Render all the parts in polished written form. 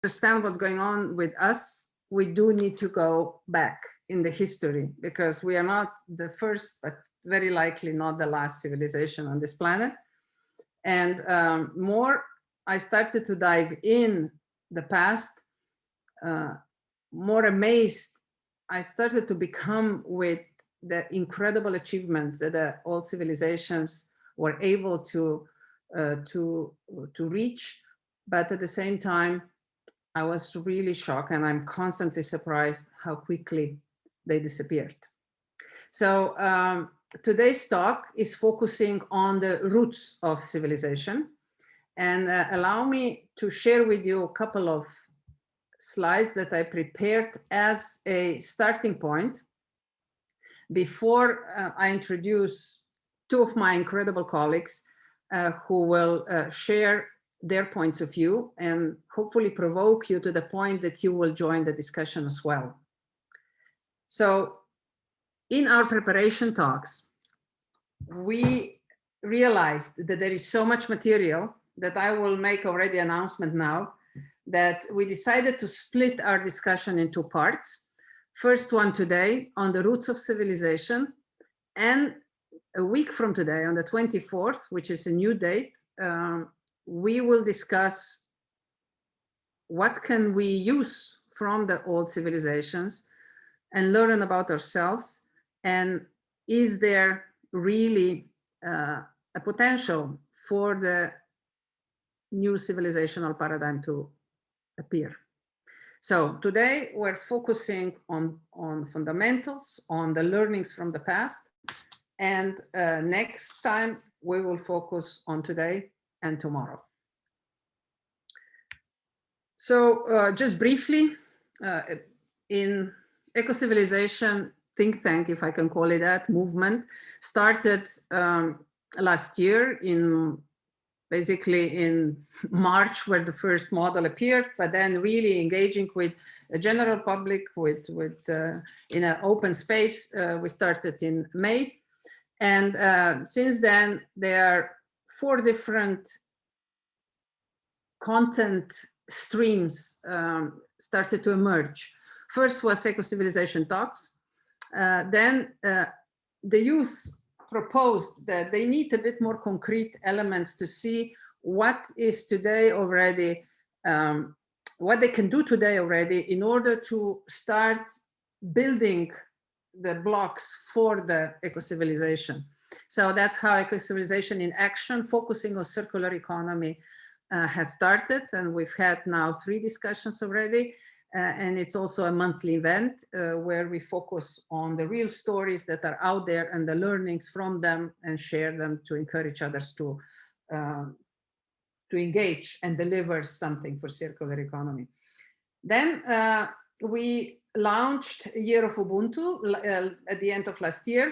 understand what's going on with us, we do need to go back in the history, because we are not the first, but very likely not the last civilization on this planet. And more I started to dive in the past, more amazed I started to become with the incredible achievements that all civilizations were able to reach. But at the same time, I was really shocked, and I'm constantly surprised how quickly they disappeared. So today's talk is focusing on the roots of civilization, and allow me to share with you a couple of slides that I prepared as a starting point before I introduce two of my incredible colleagues who will share their points of view and hopefully provoke you to the point that you will join the discussion as well. So in our preparation talks, we realized that there is so much material that I will make already an announcement now, that we decided to split our discussion in two parts. First one today on the roots of civilization, and a week from today on the 24th, which is a new date, we will discuss what can we use from the old civilizations and learn about ourselves, and is there really a potential for the new civilizational paradigm to appear. So today we're focusing on fundamentals, on the learnings from the past, and next time we will focus on today and tomorrow. So just briefly, in Ecocivilisation think tank, if I can call it that, movement started last year basically in March, where the first model appeared, but then really engaging with the general public in an open space. We started in May. And since then, there are 4 different content streams started to emerge. First was Ecocivilisation Talks. Then the youth proposed that they need a bit more concrete elements to see what is today already, what they can do today already in order to start building the blocks for the ecocivilization. So that's how Ecocivilisation in Action, focusing on circular economy, has started, and we've had now 3 discussions already. And it's also a monthly event where we focus on the real stories that are out there and the learnings from them, and share them to encourage others to engage and deliver something for circular economy. Then we launched Year of Ubuntu at the end of last year.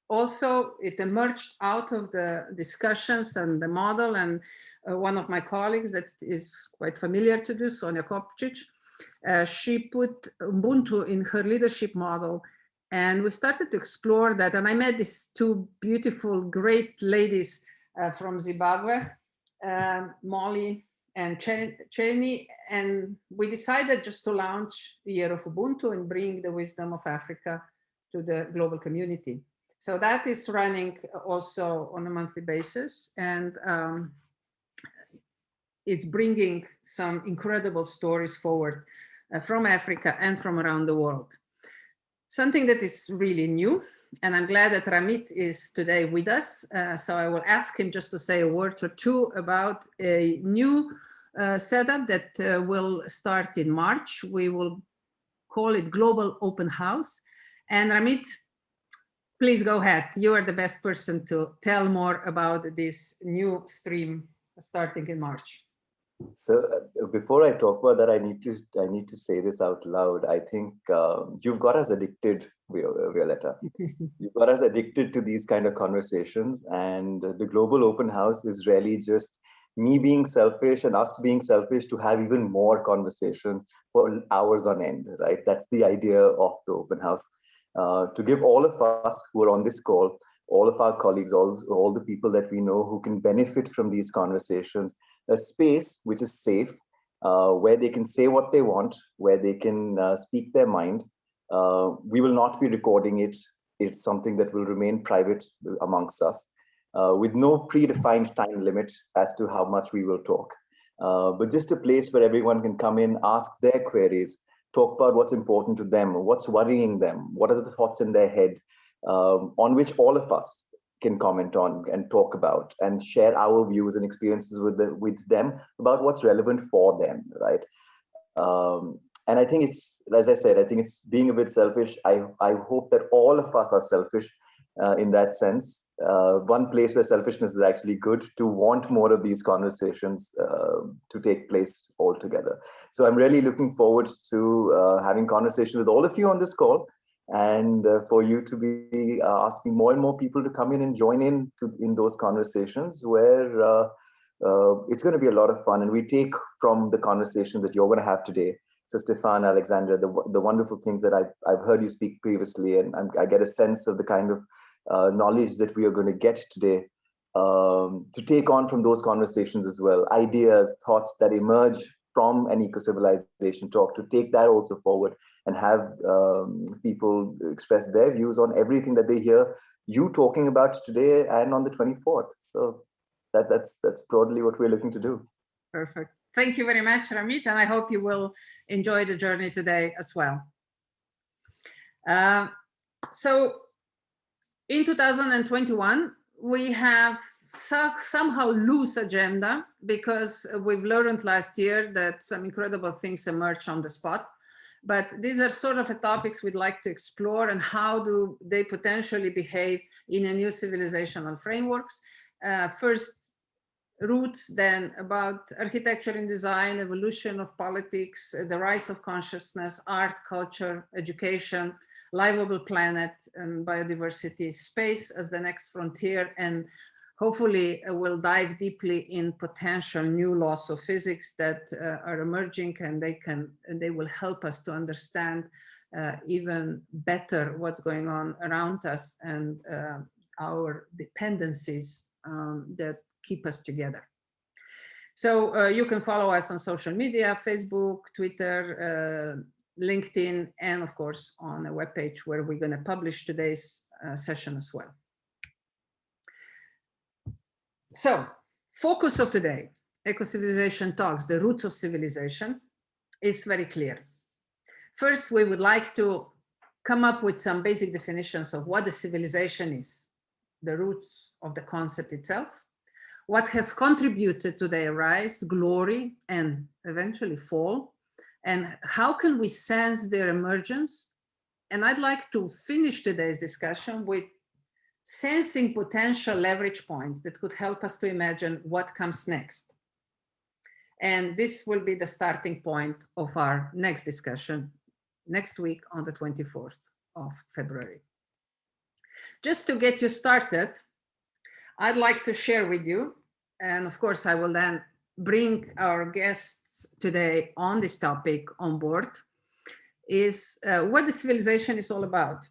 Also, it emerged out of the discussions and the model, and one of my colleagues that is quite familiar to this, 𝘂𝗲𝗽𝗍𝗂, she put Ubuntu in her leadership model, and we started to explore that. And I met these 2 beautiful, great ladies from Zimbabwe, Molly and Cheney, and we decided just to launch the Year of Ubuntu and bring the wisdom of Africa to the global community. So that is running also on a monthly basis, and it's bringing some incredible stories forward from Africa and from around the world. Something that is really new, and I'm glad that Ramit is today with us. So I will ask him just to say a word or 2 about a new setup that will start in March. We will call it Global Open House. And Ramit, please go ahead. You are the best person to tell more about this new stream starting in March. So before I talk about that, I need to say this out loud. I think you've got us addicted, Violetta. You've got us addicted to these kind of conversations, and the Global Open House is really just me being selfish and us being selfish to have even more conversations for hours on end, right? That's the idea of the open house, to give all of us who are on this call, all of our colleagues, all the people that we know who can benefit from these conversations, a space which is safe, where they can say what they want, where they can speak their mind. We will not be recording it. It's something that will remain private amongst us, with no predefined time limit as to how much we will talk. But just a place where everyone can come in, ask their queries, talk about what's important to them, what's worrying them, what are the thoughts in their head, on which all of us can comment on and talk about and share our views and experiences with them about what's relevant for them, right? And I think it's, as I said, I think it's being a bit selfish. I hope that all of us are selfish in that sense. One place where selfishness is actually good, to want more of these conversations to take place altogether. So I'm really looking forward to having conversations with all of you on this call, and for you to be asking more and more people to come in and join in those conversations where it's going to be a lot of fun. And we take from the conversations that you're going to have today. So Stefan, Alexandra, the wonderful things that I've heard you speak previously, and I get a sense of the kind of knowledge that we are going to get today, to take on from those conversations as well, ideas, thoughts that emerge from an eco-civilization talk, to take that also forward and have people express their views on everything that they hear you talking about today and on the 24th. So that's broadly what we're looking to do. Perfect. Thank you very much, Ramit, and I hope you will enjoy the journey today as well. So in 2021, we have somehow loose agenda, because we've learned last year that some incredible things emerge on the spot. But these are sort of the topics we'd like to explore, and how do they potentially behave in a new civilizational frameworks. First, roots, then about architecture and design, evolution of politics, the rise of consciousness, art, culture, education, livable planet, and biodiversity, space as the next frontier, and hopefully we'll dive deeply in potential new laws of physics that are emerging, and they will help us to understand even better what's going on around us, and our dependencies that keep us together. So you can follow us on social media, Facebook, Twitter, LinkedIn, and of course on a webpage where we're going to publish today's session as well. So focus of today, Ecocivilisation Talks, the roots of civilization, is very clear. First, we would like to come up with some basic definitions of what a civilization is, the roots of the concept itself, what has contributed to their rise, glory, and eventually fall, and how can we sense their emergence. And I'd like to finish today's discussion with sensing potential leverage points that could help us to imagine what comes next. And this will be the starting point of our next discussion next week on the 24th of February. Just to get you started, I'd like to share with you, and of course I will then bring our guests today on this topic on board, is what the civilization is all about.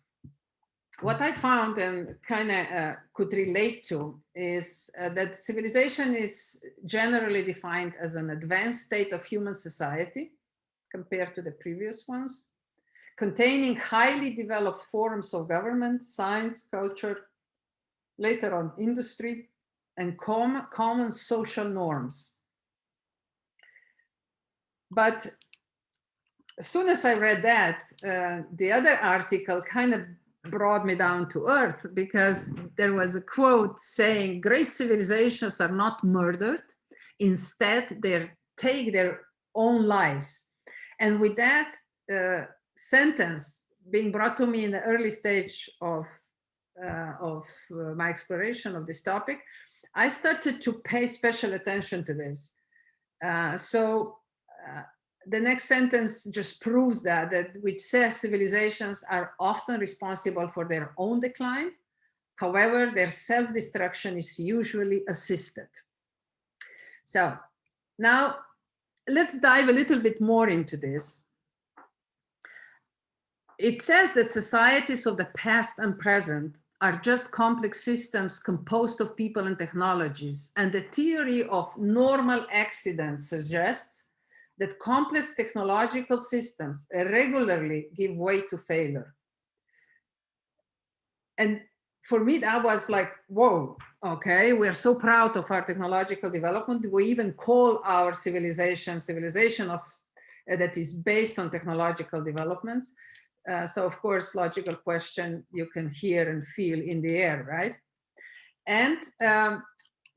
What I found and kind of could relate to is that civilization is generally defined as an advanced state of human society compared to the previous ones, containing highly developed forms of government, science, culture, later on industry, and common social norms. But as soon as I read that, the other article kind of brought me down to earth, because there was a quote saying, great civilizations are not murdered, instead they take their own lives. And with that sentence being brought to me in the early stage of my exploration of this topic, I started to pay special attention to this. The next sentence just proves that which says civilizations are often responsible for their own decline. However, their self-destruction is usually assisted. So now let's dive a little bit more into this. It says that societies of the past and present are just complex systems composed of people and technologies. And the theory of normal accidents suggests that complex technological systems regularly give way to failure. And for me, that was like, whoa, okay, we're so proud of our technological development. We even call our civilization of that is based on technological developments. So of course, logical question you can hear and feel in the air, right? And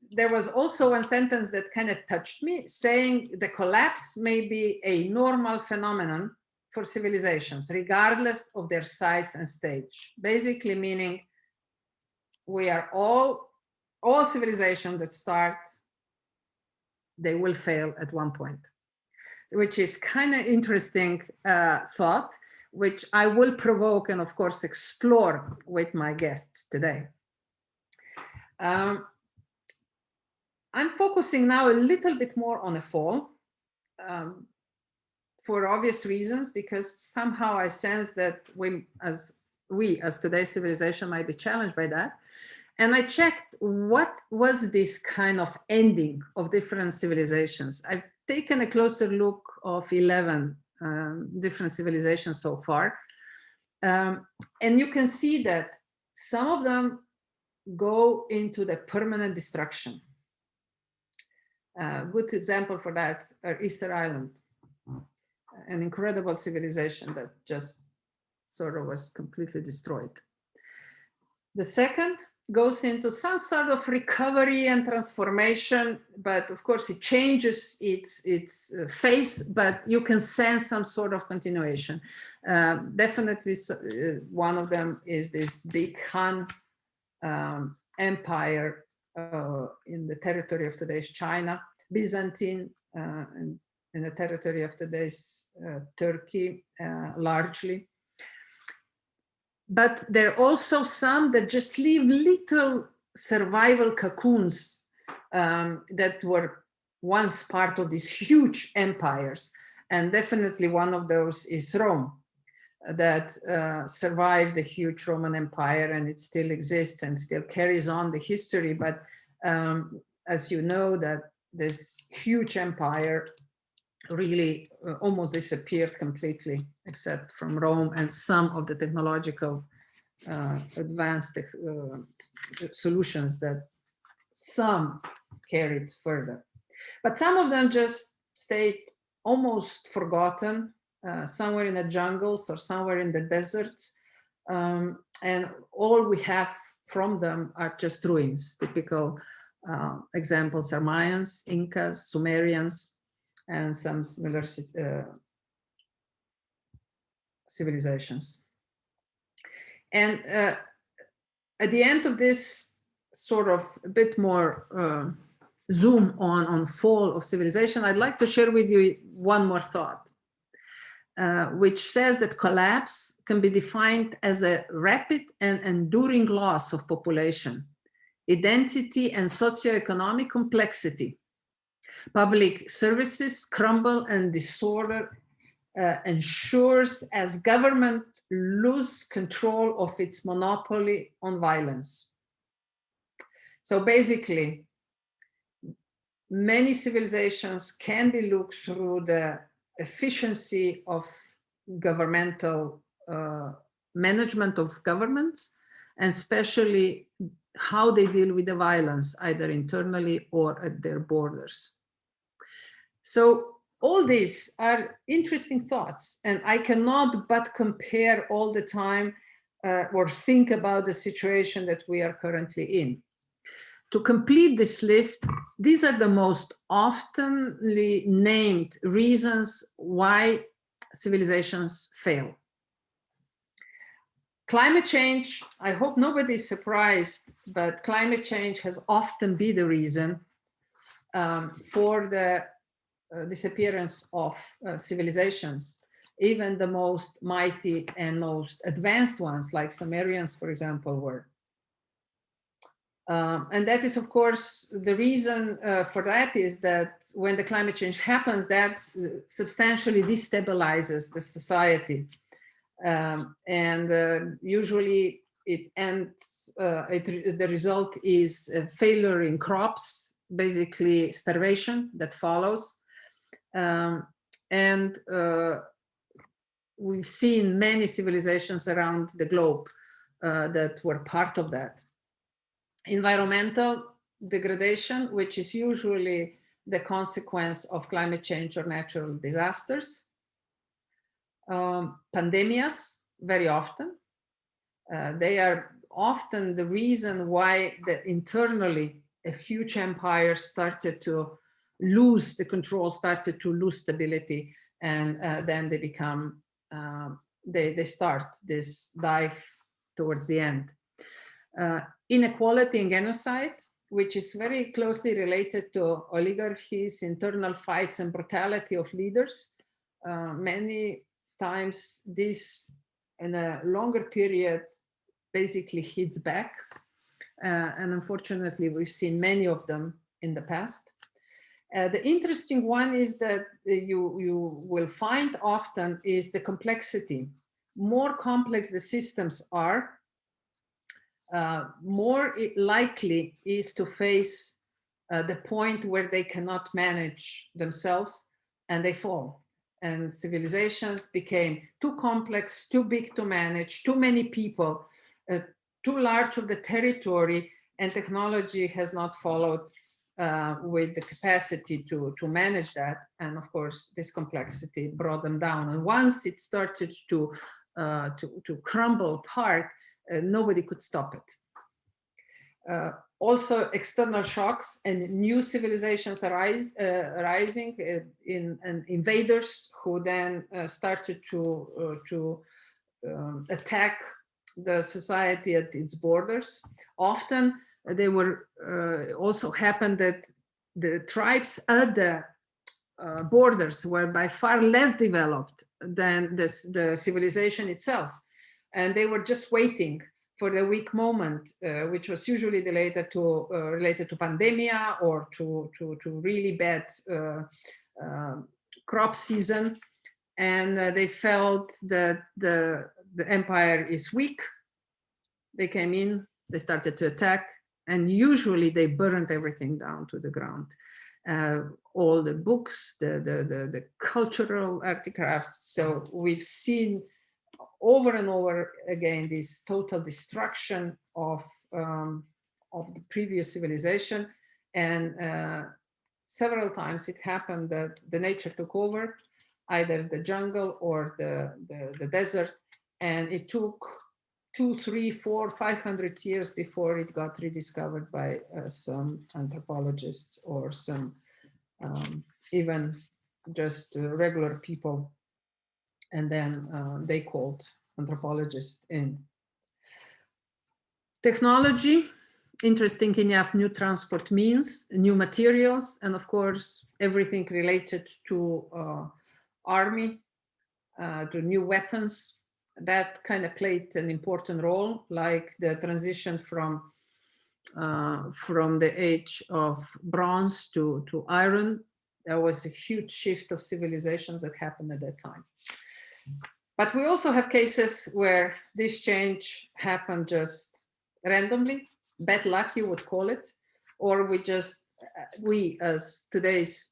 there was also one sentence that kind of touched me, saying the collapse may be a normal phenomenon for civilizations, regardless of their size and stage. Basically meaning we are all civilizations that start, they will fail at one point, which is kind of interesting thought, which I will provoke and of course explore with my guests today. I'm focusing now a little bit more on a fall for obvious reasons, because somehow I sense that we as today's civilization might be challenged by that. And I checked what was this kind of ending of different civilizations. I've taken a closer look of 11 different civilizations so far. And you can see that some of them go into the permanent destruction. Good example for that are Easter Island, an incredible civilization that just sort of was completely destroyed. The second goes into some sort of recovery and transformation, but of course it changes its face, but you can sense some sort of continuation. Definitely one of them is this big Han empire in the territory of today's China, Byzantine in the territory of today's Turkey largely. But there are also some that just leave little survival cocoons that were once part of these huge empires. And definitely one of those is Rome, that survived the huge Roman Empire, and it still exists and still carries on the history. But as you know, that this huge empire really almost disappeared completely, except from Rome and some of the technological advanced solutions that some carried further. But some of them just stayed almost forgotten, somewhere in the jungles or somewhere in the deserts. And all we have from them are just ruins. Typical examples are Mayans, Incas, Sumerians, and some similar civilizations. And at the end of this sort of a bit more zoom on fall of civilization, I'd like to share with you one more thought, which says that collapse can be defined as a rapid and enduring loss of population, identity, and socioeconomic complexity. Public services crumble and disorder ensures as government lose control of its monopoly on violence. So basically, many civilizations can be looked through the efficiency of governmental management of governments, and especially how they deal with the violence, either internally or at their borders. So all these are interesting thoughts, and I cannot but compare all the time or think about the situation that we are currently in. To complete this list, these are the most oftenly named reasons why civilizations fail. Climate change, I hope nobody is surprised, but climate change has often been the reason for the disappearance of civilizations, even the most mighty and most advanced ones, like Sumerians, for example, were. And that is, of course, the reason for that is that when the climate change happens, that substantially destabilizes the society. Usually it ends, the result is a failure in crops, basically starvation that follows. And we've seen many civilizations around the globe that were part of that. Environmental degradation, which is usually the consequence of climate change or natural disasters. Pandemias, very often. They are often the reason why internally a huge empire started to lose the control, started to lose stability, and then they become, they start this dive towards the end. Inequality and genocide, which is very closely related to oligarchies, internal fights, and brutality of leaders. Many times this, in a longer period, basically hits back. And unfortunately, we've seen many of them in the past. The interesting one is that you will find often is the complexity. More complex the systems are, more likely is to face the point where they cannot manage themselves and they fall. And civilizations became too complex, too big to manage, too many people, too large of the territory, and technology has not followed with the capacity to manage that. And of course, this complexity brought them down. And once it started to crumble apart, nobody could stop it. Also, external shocks and new civilizations arising in invaders who then started to attack the society at its borders. Often they were also happened that the tribes at the borders were by far less developed than the civilization itself. And they were just waiting for the weak moment, which was usually related to pandemia or to really bad crop season. And they felt that the empire is weak. They came in, they started to attack, and usually they burned everything down to the ground. All the books, the cultural artifacts. So we've seen over and over again this total destruction of the previous civilization, and several times it happened that the nature took over, either the jungle or the desert, and it took 200, 300, 400, 500 years before it got rediscovered by some anthropologists or some even just regular people. And then they called anthropologists in. Technology, interesting enough, new transport means, new materials, and of course, everything related to army, to new weapons, that kind of played an important role, like the transition from the age of bronze to iron. There was a huge shift of civilizations that happened at that time. But we also have cases where this change happened just randomly, bad luck you would call it, or we as today's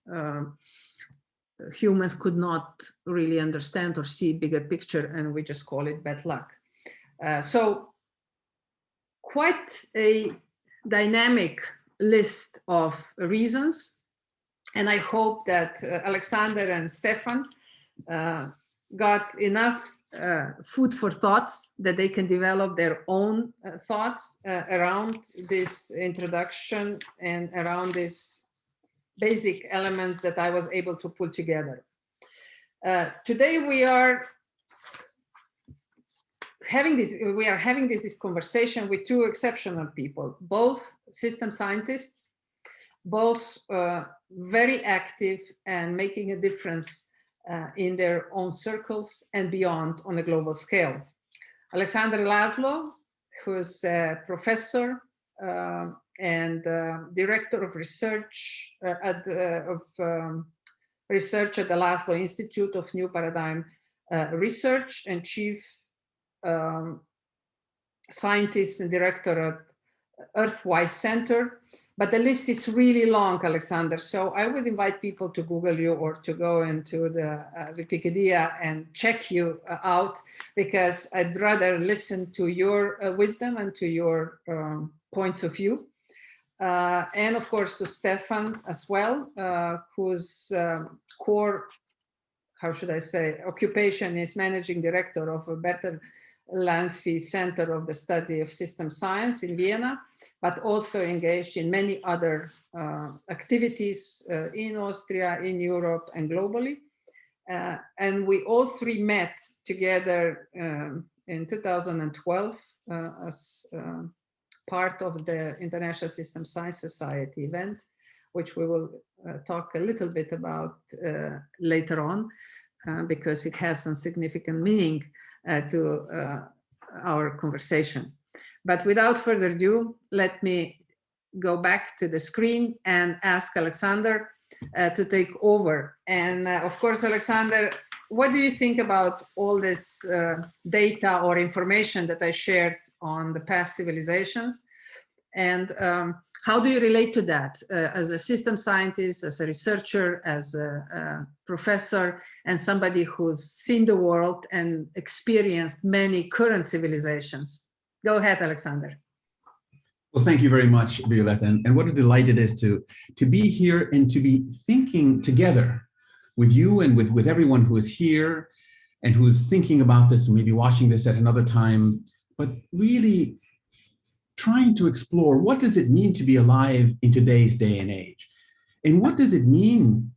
humans could not really understand or see bigger picture, and we just call it bad luck. So quite a dynamic list of reasons. And I hope that Alexander and Stefan got enough food for thoughts that they can develop their own thoughts around this introduction and around these basic elements that I was able to pull together. Today we are having this conversation with two exceptional people, both system scientists, both very active and making a difference in their own circles and beyond on a global scale. Alexander Laszlo, who's a professor and director of research at the Laszlo Institute of New Paradigm Research, and chief scientist and director at EARTHwise Center, But the list is really long, Alexander. So I would invite people to Google you or to go into the Wikipedia and check you out, because I'd rather listen to your wisdom and to your points of view. And of course to Stefan as well, whose core, how should I say, occupation is managing director of a Bertalanffy Center of the Study of System Science in Vienna, but also engaged in many other activities in Austria, in Europe, and globally. And we all three met together in 2012 as part of the International System Science Society event, which we will talk a little bit about later on, because it has some significant meaning to our conversation. But without further ado, let me go back to the screen and ask Alexander to take over. And of course, Alexander, what do you think about all this data or information that I shared on the past civilizations? And how do you relate to that as a system scientist, as a researcher, as a professor, and somebody who's seen the world and experienced many current civilizations? Go ahead, Alexander. Well, thank you very much, Violetta. And what a delight it is to be here and to be thinking together with you and with everyone who is here and who's thinking about this and maybe watching this at another time, but really trying to explore, what does it mean to be alive in today's day and age? And what does it mean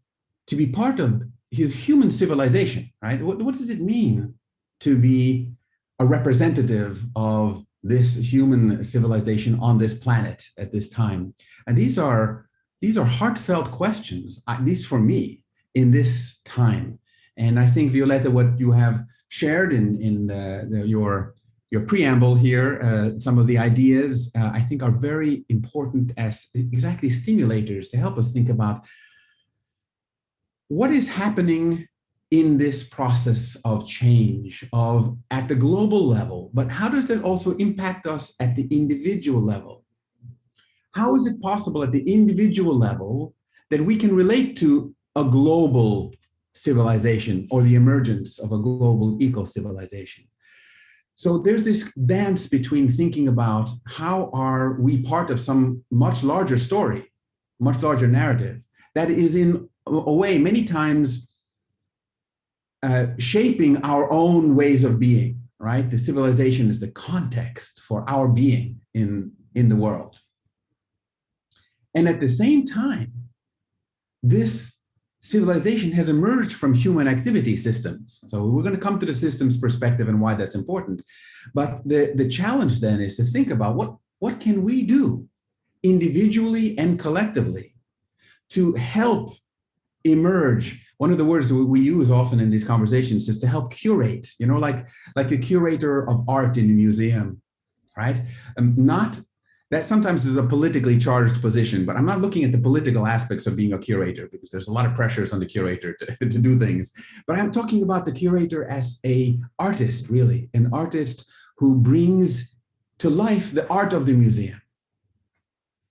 to be part of human civilization, right? What does it mean to be a representative of this human civilization on this planet at this time? And these are heartfelt questions, at least for me, in this time. And I think, Violetta, what you have shared in your preamble here, some of the ideas, I think are very important as exactly stimulators to help us think about what is happening in this process of change at the global level, but how does that also impact us at the individual level? How is it possible at the individual level that we can relate to a global civilization or the emergence of a global eco-civilization? So there's this dance between thinking about how are we part of some much larger story, much larger narrative that is in a way many times shaping our own ways of being, right? The civilization is the context for our being in the world. And at the same time, this civilization has emerged from human activity systems. So we're going to come to the systems perspective and why that's important. But the challenge then is to think about what can we do individually and collectively to help emerge. One of the words that we use often in these conversations is to help curate, you know, like a curator of art in a museum, right? Not that sometimes is a politically charged position, but I'm not looking at the political aspects of being a curator because there's a lot of pressures on the curator to do things. But I'm talking about the curator as an artist, really, an artist who brings to life the art of the museum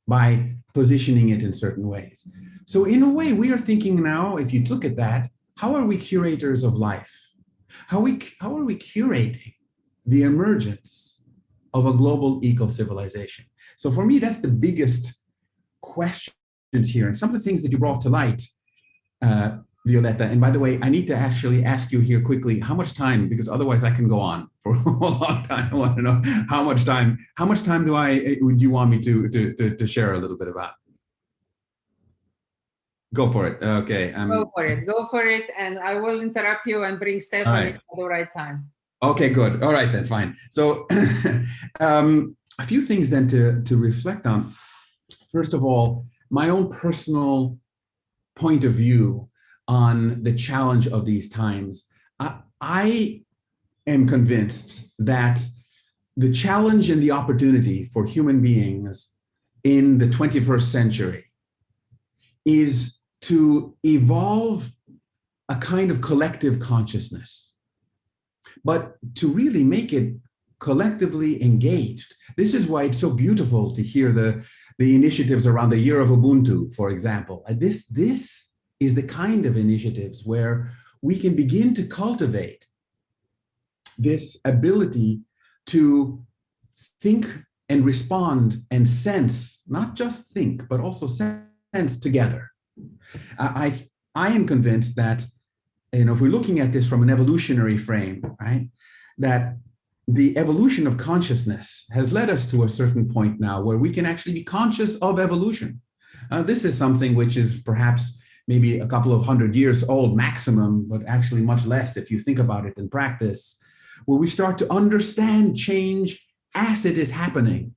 by positioning it in certain ways. So in a way, we are thinking now, if you look at that, how are we curators of life? How are we curating the emergence of a global eco-civilization? So for me, that's the biggest question here. And some of the things that you brought to light, Violetta, and by the way, I need to actually ask you here quickly, how much time, because otherwise I can go on for a long time. I want to know how much time would you want me to share a little bit about? Go for it. Okay. Go for it. And I will interrupt you and bring Stefan at the right time. Okay, good. All right, then, fine. So a few things then to reflect on. First of all, my own personal point of view on the challenge of these times. I am convinced that the challenge and the opportunity for human beings in the 21st century is to evolve a kind of collective consciousness, but to really make it collectively engaged. This is why it's so beautiful to hear the initiatives around the Year of Ubuntu, for example. This is the kind of initiatives where we can begin to cultivate this ability to think and respond and sense, not just think, but also sense together. I am convinced that, if we're looking at this from an evolutionary frame, right, that the evolution of consciousness has led us to a certain point now where we can actually be conscious of evolution. This is something which is perhaps maybe a couple of 100 years old maximum, but actually much less if you think about it in practice, where we start to understand change as it is happening.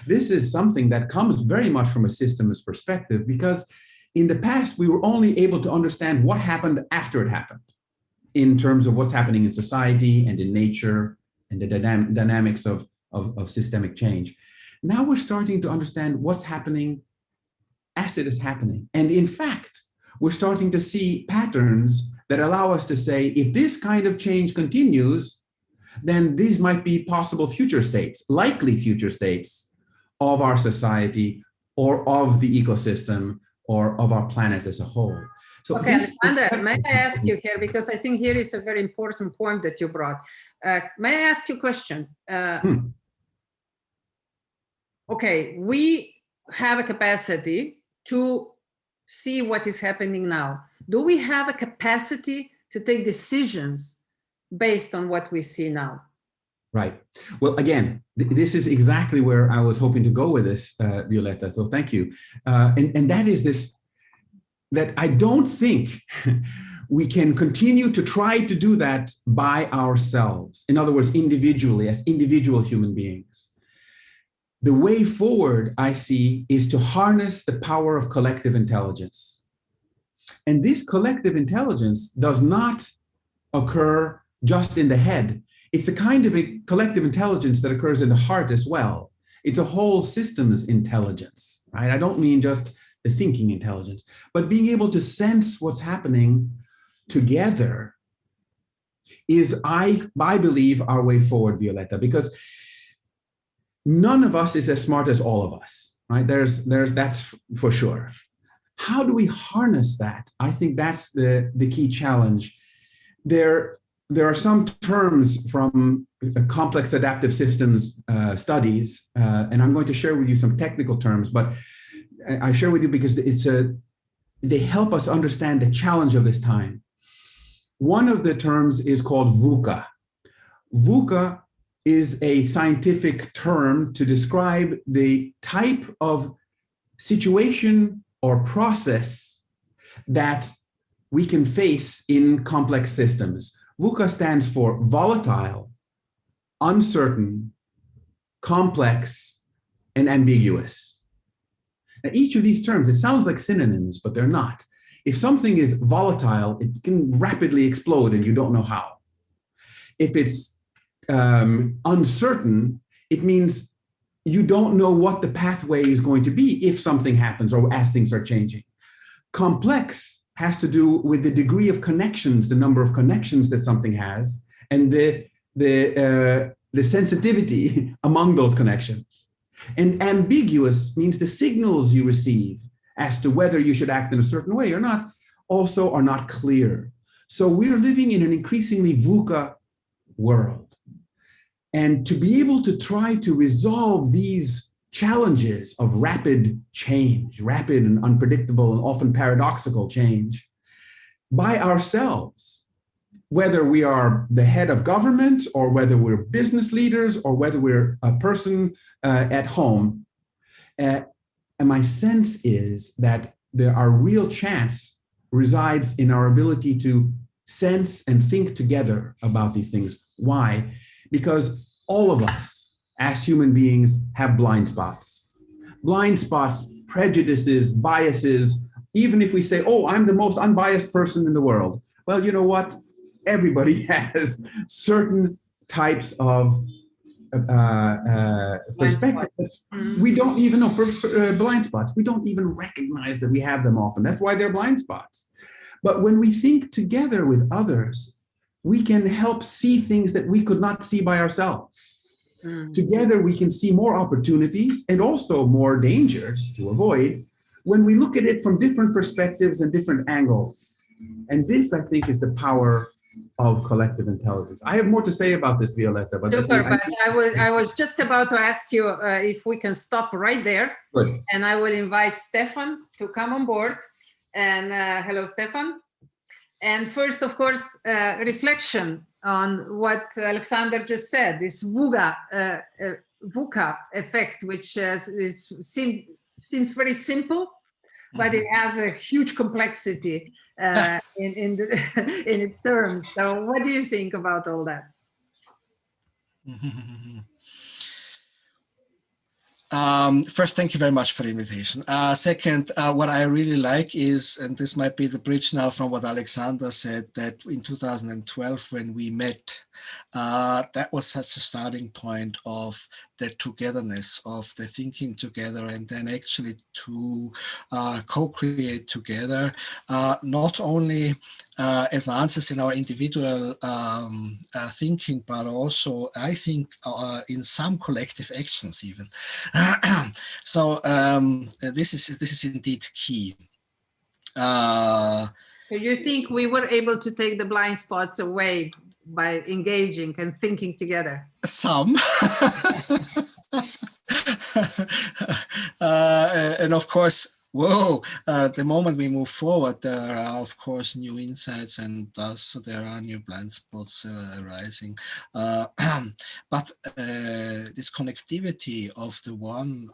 This is something that comes very much from a systems perspective, because in the past, we were only able to understand what happened after it happened in terms of what's happening in society and in nature and the dynamics of systemic change. Now we're starting to understand what's happening as it is happening. And in fact, we're starting to see patterns that allow us to say, if this kind of change continues, then these might be possible future states, likely future states of our society or of the ecosystem or of our planet as a whole. So okay, Alexander, may I ask you here, because I think here is a very important point that you brought. May I ask you a question? Okay, we have a capacity to see what is happening now. Do we have a capacity to take decisions based on what we see now? Right. Well, again, this is exactly where I was hoping to go with this, Violetta. So thank you. And that is this, that I don't think we can continue to try to do that by ourselves. In other words, individually, as individual human beings. The way forward, I see, is to harness the power of collective intelligence. And this collective intelligence does not occur just in the head. It's a kind of a collective intelligence that occurs in the heart as well. It's a whole systems intelligence, right? I don't mean just the thinking intelligence, but being able to sense what's happening together is, I believe, our way forward, Violetta, because none of us is as smart as all of us, right? That's for sure. How do we harness that? I think that's the key challenge. There are some terms from complex adaptive systems studies, and I'm going to share with you some technical terms, but I share with you because they help us understand the challenge of this time. One of the terms is called VUCA. VUCA is a scientific term to describe the type of situation or process that we can face in complex systems. VUCA stands for volatile, uncertain, complex, and ambiguous. Now, each of these terms, it sounds like synonyms, but they're not. If something is volatile, it can rapidly explode and you don't know how. If it's uncertain, it means you don't know what the pathway is going to be if something happens or as things are changing. Complex has to do with the degree of connections, the number of connections that something has, and the sensitivity among those connections. And ambiguous means the signals you receive as to whether you should act in a certain way or not also are not clear. So we're living in an increasingly VUCA world. And to be able to try to resolve these challenges of rapid change, rapid and unpredictable and often paradoxical change by ourselves, whether we are the head of government or whether we're business leaders or whether we're a person at home. And my sense is that our real chance resides in our ability to sense and think together about these things. Why? Because all of us as human beings have blind spots. Blind spots, prejudices, biases, even if we say, oh, I'm the most unbiased person in the world. Well, you know what? Everybody has certain types of perspective. We don't even know blind spots. We don't even recognize that we have them often. That's why they're blind spots. But when we think together with others, we can help see things that we could not see by ourselves. Together, we can see more opportunities and also more dangers to avoid when we look at it from different perspectives and different angles. And this, I think, is the power of collective intelligence. I have more to say about this, Violetta. But super, but I was just about to ask you if we can stop right there. Good. And I will invite Stefan to come on board. And hello, Stefan. And first, of course, reflection on what Alexander just said, this VUCA effect, which seems very simple, but it has a huge complexity in its terms. So what do you think about all that? First, thank you very much for the invitation. Second, what I really like is, and this might be the bridge now from what Alexander said, that in 2012 when we met, that was such a starting point of the togetherness, of the thinking together, and then actually to co-create together, not only advances in our individual thinking, but also, I think, in some collective actions even. So this is indeed key. So you think we were able to take the blind spots away by engaging and thinking together? Some. And of course, the moment we move forward, there are, of course, new insights, and thus there are new blind spots arising. But this connectivity of the one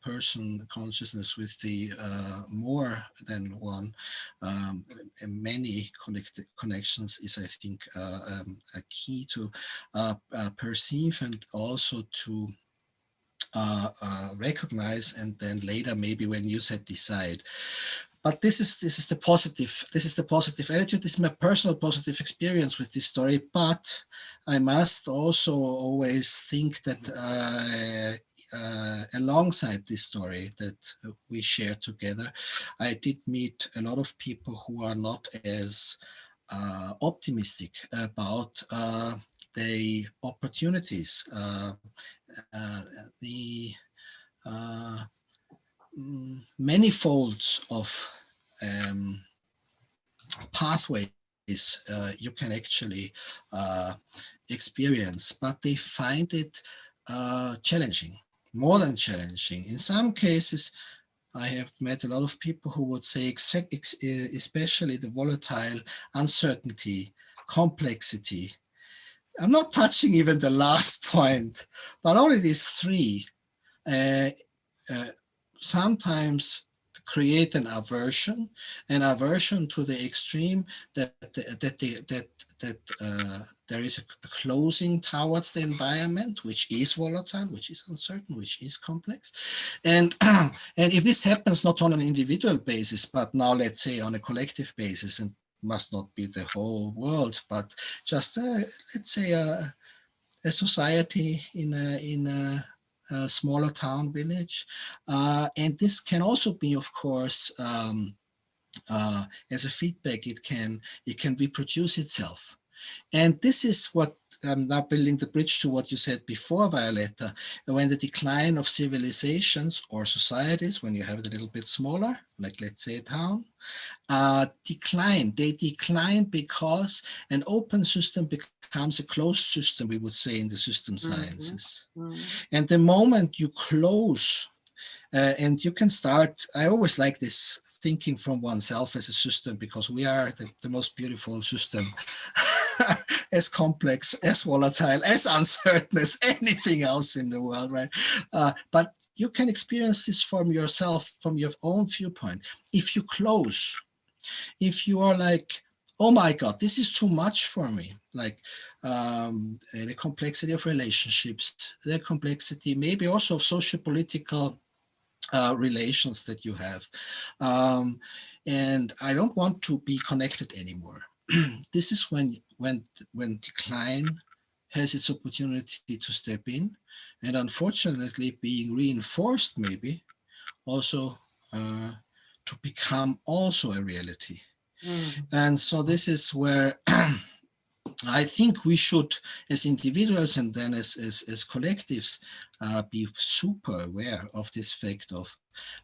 person consciousness with the more than one, many connections is, I think, a key to perceive and also to recognize, and then later maybe when you said decide. But this is the positive attitude. This is my personal positive experience with this story. But I must also always think that alongside this story that we share together, I did meet a lot of people who are not as optimistic about the opportunities, the manifolds of pathways you can actually experience, but they find it challenging, more than challenging. In some cases, I have met a lot of people who would say, especially the volatile uncertainty, complexity. I'm not touching even the last point, but only these three sometimes create an aversion to the extreme that there is a closing towards the environment, which is volatile, which is uncertain, which is complex. And if this happens not on an individual basis, but now let's say on a collective basis, and must not be the whole world, but just let's say a society in a smaller town village, and this can also be, of course, as a feedback. It can reproduce itself, and this is what I'm now building the bridge to what you said before, Violetta. When the decline of civilizations or societies, when you have it a little bit smaller, like let's say a town, they decline because an open system becomes a closed system, we would say in the system sciences. And the moment you close, and you can start, I always like this thinking from oneself as a system, because we are the most beautiful system, as complex, as volatile, as uncertain as anything else in the world, right? But you can experience this from yourself, from your own viewpoint. If you close, if you are like, oh my God, this is too much for me, like the complexity of relationships, the complexity maybe also of social-political relations that you have. And I don't want to be connected anymore. This is when decline has its opportunity to step in, and unfortunately being reinforced maybe also to become also a reality. And so this is where I think we should, as individuals and then as collectives, be super aware of this fact of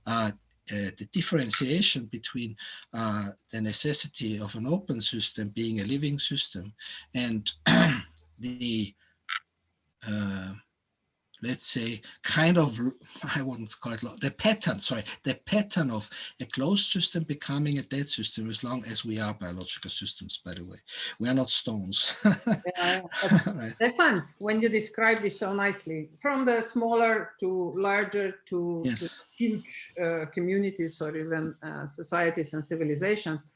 the differentiation between the necessity of an open system being a living system and the let's say, kind of, I wouldn't call it the pattern of a closed system becoming a dead system, as long as we are biological systems, by the way. We are not stones. Yeah, right. Stefan, when you describe this so nicely, from the smaller to larger to, yes. to huge communities or even societies and civilizations,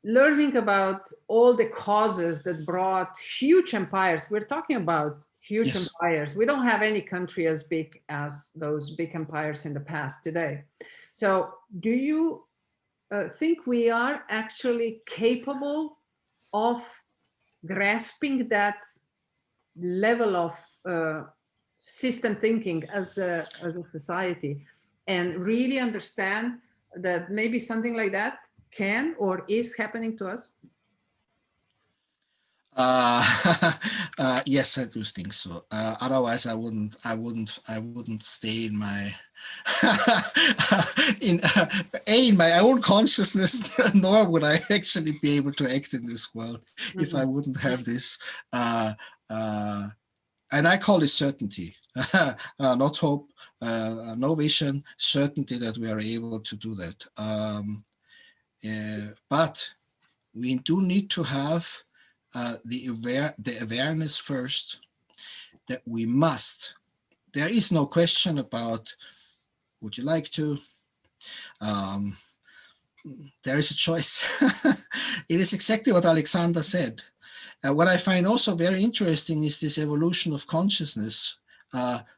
learning about all the causes that brought huge empires. We're talking about huge yes. empires. We don't have any country as big as those big empires in the past today. So do you think we are actually capable of grasping that level of system thinking as a society, and really understand that maybe something like that can or is happening to us? Yes, I do think so. Otherwise, I wouldn't stay in my in my own consciousness, nor would I actually be able to act in this world if I wouldn't have this. And I call it certainty, not hope, no vision, certainty that we are able to do that. But we do need to have the awareness first that we must. There is no question about would you like to. There is a choice. It is exactly what Alexander said. What I find also very interesting is this evolution of consciousness.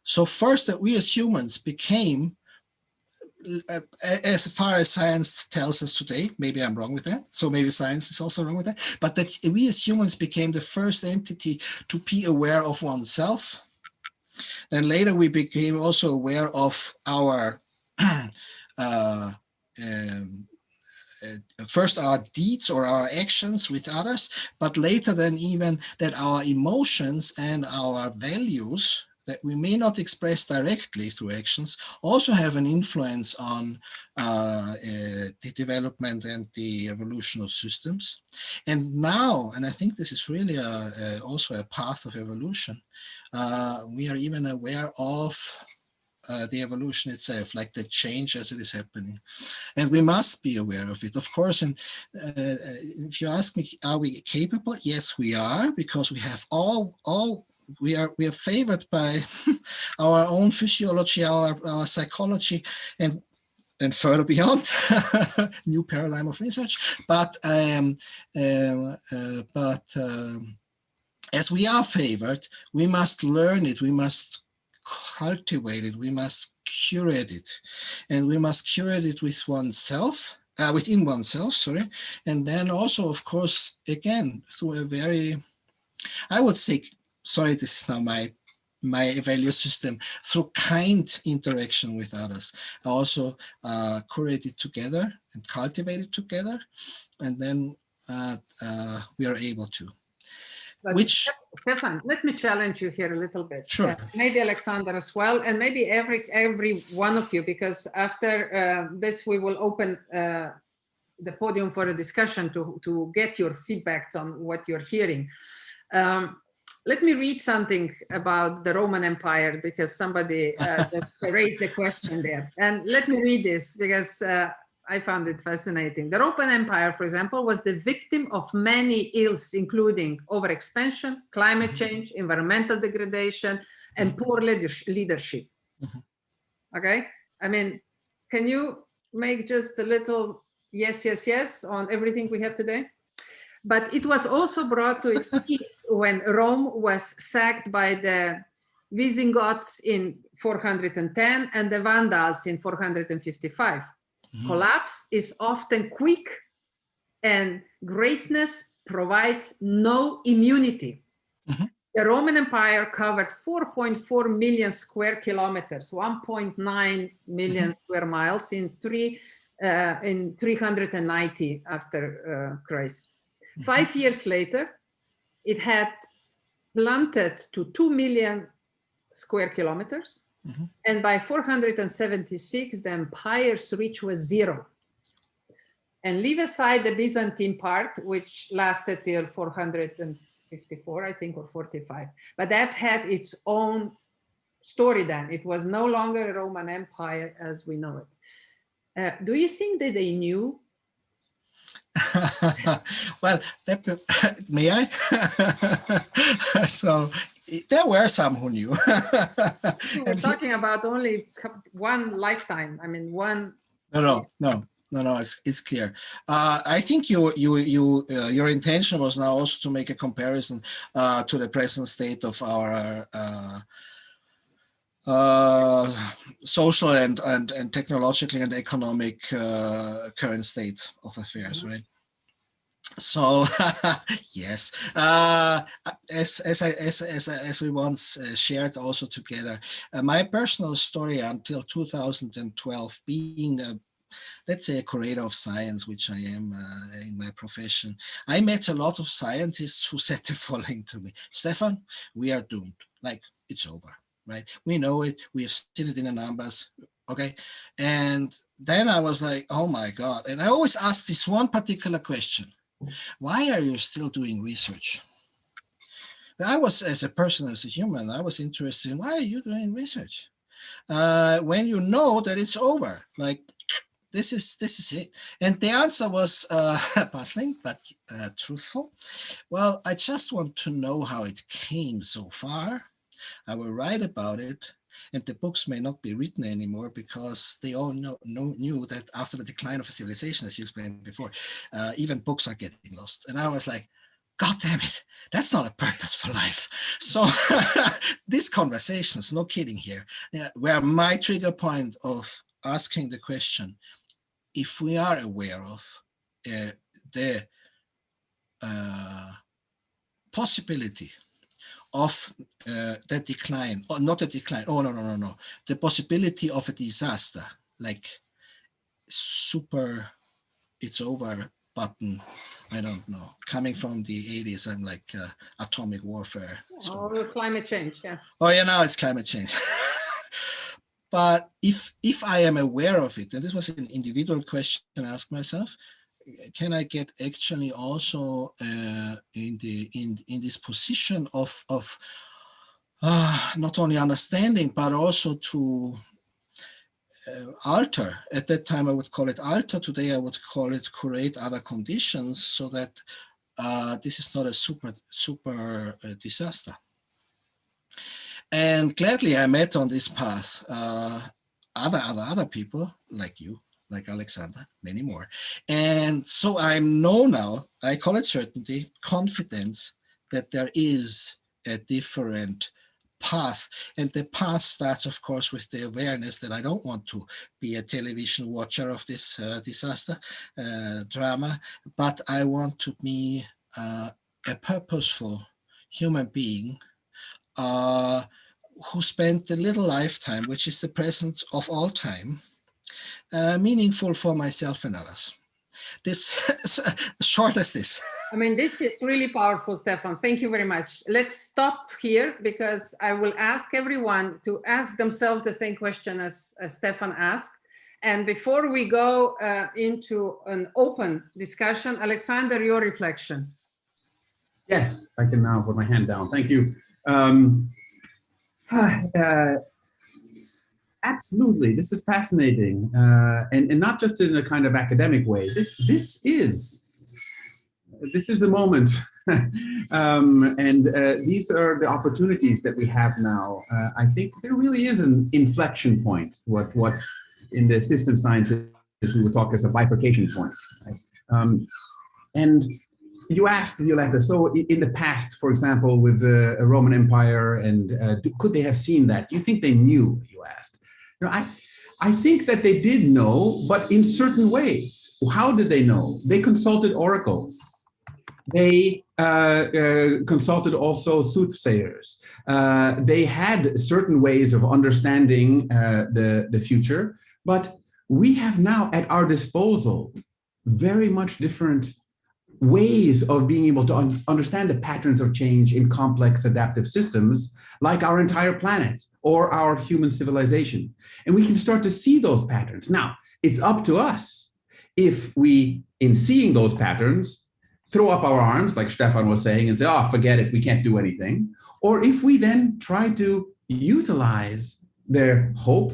So first that we as humans became, as far as science tells us today, maybe I'm wrong with that, so maybe science is also wrong with that, but that we as humans became the first entity to be aware of oneself. And later we became also aware of our, first our deeds or our actions with others, but later then even that our emotions and our values that we may not express directly through actions also have an influence on the development and the evolution of systems. And now, and I think this is really also a path of evolution, we are even aware of the evolution itself, like the change as it is happening. And we must be aware of it, of course. And if you ask me, are we capable? Yes, we are, because we have we are favored by our own physiology, our psychology, and further beyond, new paradigm of research. But as we are favored, we must learn it, we must cultivate it, we must curate it, and we must curate it with oneself, within oneself, sorry, and then also, of course, again, through a very, I would say, sorry, this is now my value system, through kind interaction with others. Also curate it together and cultivate it together, and then we are able to. But Stefan, let me challenge you here a little bit. Sure. Maybe Alexander as well, and maybe every one of you, because after this we will open the podium for a discussion to get your feedbacks on what you're hearing. Let me read something about the Roman Empire, because somebody just raised the question there. And let me read this because I found it fascinating. The Roman Empire, for example, was the victim of many ills, including overexpansion, climate change, environmental degradation, and poor leadership. Okay? I mean, can you make just a little yes on everything we have today? But it was also brought to its peace when Rome was sacked by the Visigoths in 410 and the Vandals in 455. Collapse is often quick, and greatness provides no immunity. The Roman Empire covered 4.4 million square kilometers, 1.9 million square miles in 390 after Christ. 5 years later, it had plummeted to 2 million square kilometers. And by 476, the empire's reach was 0. And leave aside the Byzantine part, which lasted till 454, I think, or 45. But that had its own story then. It was no longer a Roman Empire as we know it. Do you think that they knew? Well, may I? So there were some who knew. We're talking about only one lifetime. I mean, one. No, it's clear. I think your intention was now also to make a comparison to the present state of our social and technological and economic current state of affairs, right? So yes, as we once shared also together, my personal story until 2012, being let's say a curator of science, which I am in my profession, I met a lot of scientists who said the following to me: Stefan, we are doomed. Like, it's over, right? We know it. We have seen it in the numbers. Okay. And then I was like, oh my God. And I always ask this one particular question: why are you still doing research? I was, as a person, as a human, I was interested in, why are you doing research? When you know that it's over, like, this is it. And the answer was puzzling, but truthful. Well, I just want to know how it came so far. I will write about it. And the books may not be written anymore because they all knew that after the decline of a civilization, as you explained before, even books are getting lost. And I was like, God damn it, that's not a purpose for life. So these conversations, no kidding here, were my trigger point of asking the question: if we are aware of the possibility of the decline, or not a decline, oh no, the possibility of a disaster, like super, it's over button, I don't know, coming from the 80s, I'm like atomic warfare. Or climate change, yeah. Oh yeah, now it's climate change. But if I am aware of it, and this was an individual question I asked myself, can I get actually also in this position of not only understanding, but also to alter? At that time I would call it alter, today I would call it create other conditions so that this is not a super disaster. And gladly I met on this path other people like you, like Alexander, many more. And so I know now, I call it certainty, confidence, that there is a different path. And the path starts, of course, with the awareness that I don't want to be a television watcher of this disaster drama, but I want to be a purposeful human being who spent a little lifetime, which is the presence of all time, meaningful for myself and others. This short as this. I mean, this is really powerful, Stefan. Thank you very much. Let's stop here because I will ask everyone to ask themselves the same question as Stefan asked. And before we go into an open discussion, Alexander, your reflection. Yes, I can now put my hand down. Thank you. Absolutely, this is fascinating, and not just in a kind of academic way. This is the moment, and these are the opportunities that we have now. I think there really is an inflection point. What in the system sciences we would talk as a bifurcation point. Right? And you asked, Violetta, so in the past, for example, with the Roman Empire, and could they have seen that? Do you think they knew? You asked. You know, I think that they did know, but in certain ways. How did they know? They consulted oracles. They consulted also soothsayers. They had certain ways of understanding the future, but we have now at our disposal very much different ways of being able to understand the patterns of change in complex adaptive systems like our entire planet or our human civilization. And we can start to see those patterns. Now, it's up to us if we, in seeing those patterns, throw up our arms, like Stefan was saying, and say, oh, forget it, we can't do anything. Or if we then try to utilize their hope,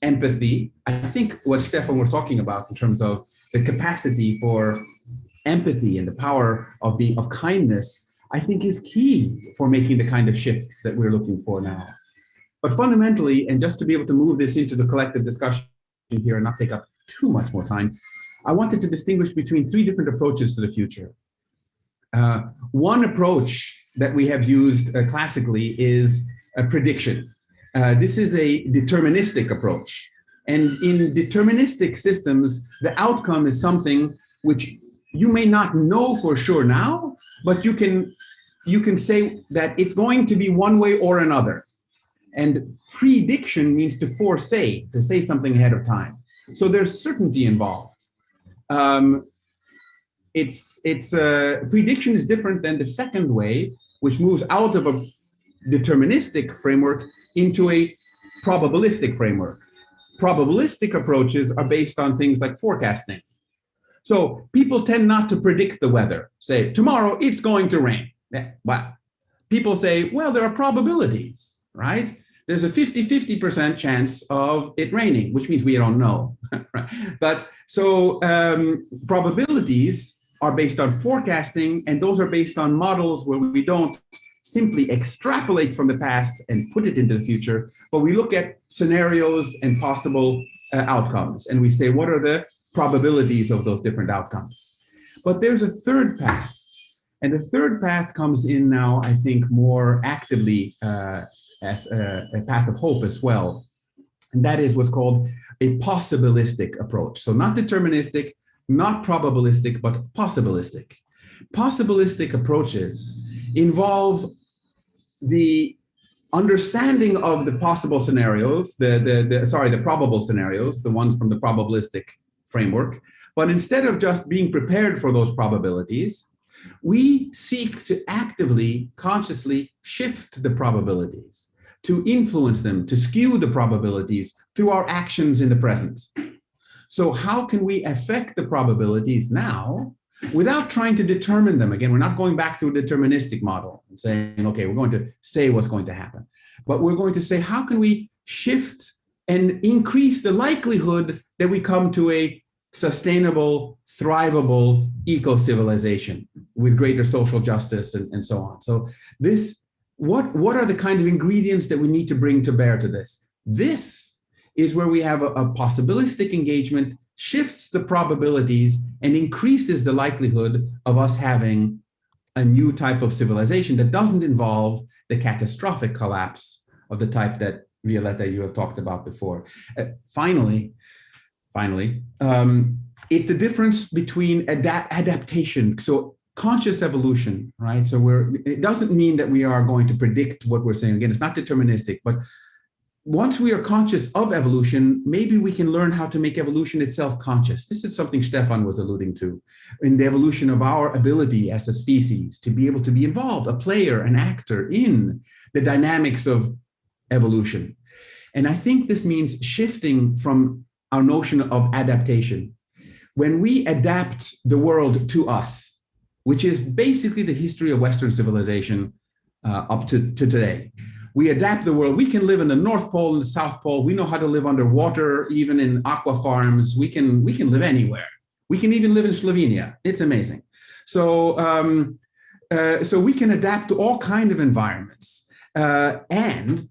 empathy. I think what Stefan was talking about in terms of the capacity for empathy and the power of kindness, I think is key for making the kind of shift that we're looking for now. But fundamentally, and just to be able to move this into the collective discussion here and not take up too much more time, I wanted to distinguish between three different approaches to the future. One approach that we have used classically is a prediction. This is a deterministic approach. And in deterministic systems, the outcome is something which you may not know for sure now, but you can say that it's going to be one way or another. And prediction means to foresay, to say something ahead of time. So there's certainty involved. Prediction is different than the second way, which moves out of a deterministic framework into a probabilistic framework. Probabilistic approaches are based on things like forecasting. So people tend not to predict the weather. Say, tomorrow it's going to rain. Yeah, well, people say, well, there are probabilities, right? There's a 50-50% chance of it raining, which means we don't know. But so probabilities are based on forecasting, and those are based on models where we don't simply extrapolate from the past and put it into the future, but we look at scenarios and possible outcomes, and we say, what are the probabilities of those different outcomes? But there's a third path, and the third path comes in now, I think, more actively as a path of hope as well, and that is what's called a possibilistic approach. So not deterministic, not probabilistic, but possibilistic. Possibilistic approaches involve the understanding of the possible scenarios, the probable scenarios, the ones from the probabilistic framework. But instead of just being prepared for those probabilities, we seek to actively, consciously shift the probabilities, to influence them, to skew the probabilities through our actions in the present. So how can we affect the probabilities now without trying to determine them? Again, we're not going back to a deterministic model and saying, okay, we're going to say what's going to happen. But we're going to say, how can we shift and increase the likelihood that we come to a sustainable, thrivable eco-civilization with greater social justice and so on. So this, what are the kind of ingredients that we need to bring to bear to this? This is where we have a possibilistic engagement, shifts the probabilities and increases the likelihood of us having a new type of civilization that doesn't involve the catastrophic collapse of the type that Violetta, you have talked about before. Finally, it's the difference between adaptation. So conscious evolution, right? So it doesn't mean that we are going to predict what we're saying. Again, it's not deterministic, but once we are conscious of evolution, maybe we can learn how to make evolution itself conscious. This is something Stefan was alluding to in the evolution of our ability as a species to be able to be involved, a player, an actor in the dynamics of evolution. And I think this means shifting from our notion of adaptation. When we adapt the world to us, which is basically the history of Western civilization up to today, we adapt the world. We can live in the North Pole and the South Pole. We know how to live underwater, even in aqua farms. We can live anywhere. We can even live in Slovenia. It's amazing. So, so we can adapt to all kinds of environments. And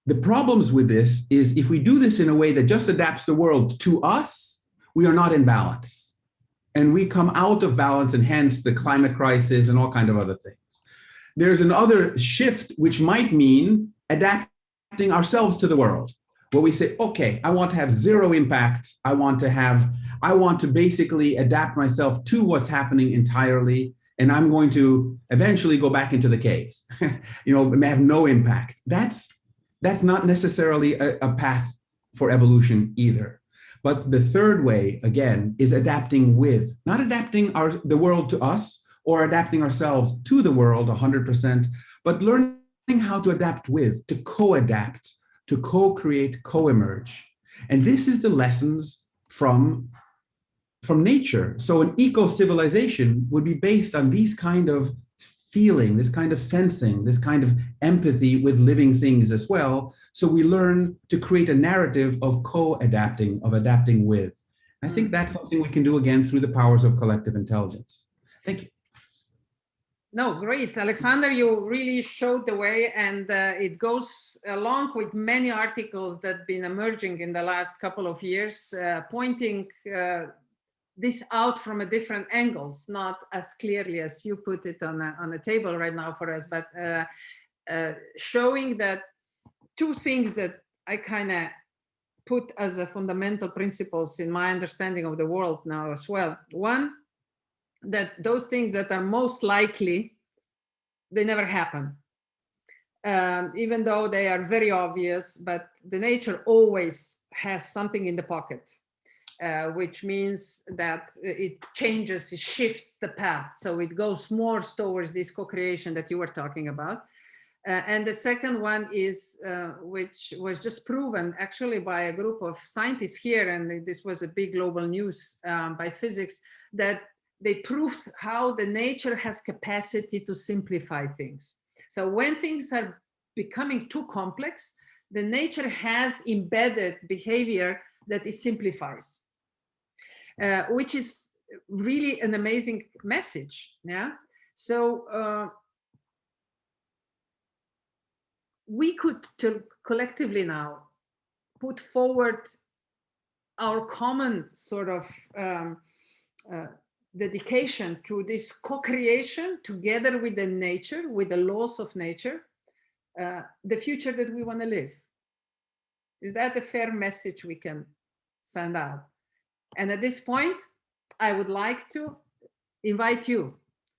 the problems with this is if we do this in a way that just adapts the world to us, we are not in balance. And we come out of balance, and hence the climate crisis and all kinds of other things. There's another shift, which might mean adapting ourselves to the world, where we say, okay, I want to have zero impact. I want to basically adapt myself to what's happening entirely. And I'm going to eventually go back into the caves, have no impact. That's not necessarily a path for evolution either. But the third way, again, is adapting with, not adapting the world to us or adapting ourselves to the world 100%, but learning how to adapt with, to co-adapt, to co-create, co-emerge. And this is the lessons from nature. So an eco-civilization would be based on these kind of feeling, this kind of sensing, this kind of empathy with living things as well. So we learn to create a narrative of co-adapting, of adapting with. I think that's something we can do again through the powers of collective intelligence. Thank you. No, great. Alexander, you really showed the way, and it goes along with many articles that have been emerging in the last couple of years, pointing this out from a different angles, not as clearly as you put it on a table right now for us, but showing that two things that I kind of put as a fundamental principles in my understanding of the world now as well. One, that those things that are most likely, they never happen. Even though they are very obvious, but the nature always has something in the pocket. Which means that it changes, it shifts the path. So it goes more towards this co-creation that you were talking about. And the second one is, which was just proven actually by a group of scientists here, and this was a big global news by physics, that they proved how the nature has capacity to simplify things. So when things are becoming too complex, the nature has embedded behavior that it simplifies. Which is really an amazing message. Yeah. So we could collectively now put forward our common sort of dedication to this co-creation together with the nature, with the laws of nature, the future that we want to live. Is that a fair message we can send out? And at this point, I would like to invite you.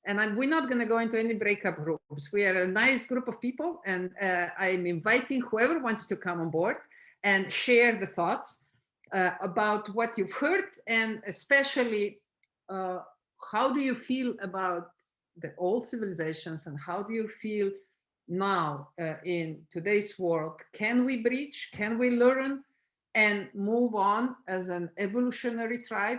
And we're not going to go into any breakup rooms. We are a nice group of people, and I'm inviting whoever wants to come on board and share the thoughts about what you've heard, and especially how do you feel about the old civilizations, and how do you feel now in today's world? Can we bridge? Can we learn and move on as an evolutionary tribe?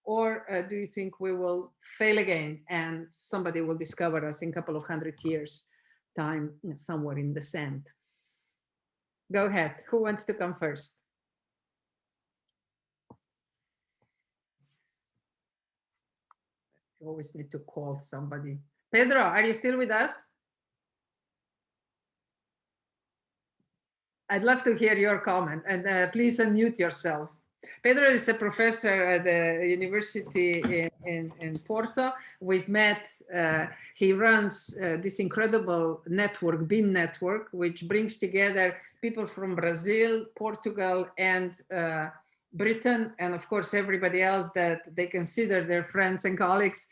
Or do you think we will fail again and somebody will discover us in a couple of 100 years time somewhere in the sand? Go ahead. Who wants to come first? You always need to call somebody. Pedro, are you still with us? I'd love to hear your comment, and please unmute yourself. Pedro is a professor at the university in Porto. We've met, he runs this incredible network, BEAN network, which brings together people from Brazil, Portugal, and Britain, and of course, everybody else that they consider their friends and colleagues,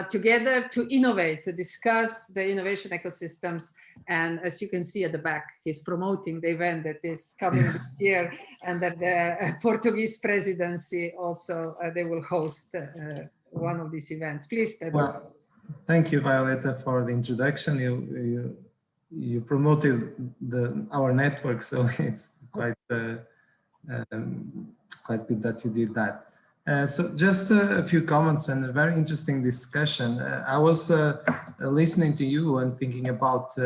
together to innovate, to discuss the innovation ecosystems. And as you can see at the back, he's promoting the event that is coming this year, and that the Portuguese presidency also, they will host one of these events. Please, Pedro. Well, thank you, Violeta, for the introduction. You promoted our network, so it's quite quite good that you did that. So just a few comments and a very interesting discussion. I was listening to you and thinking about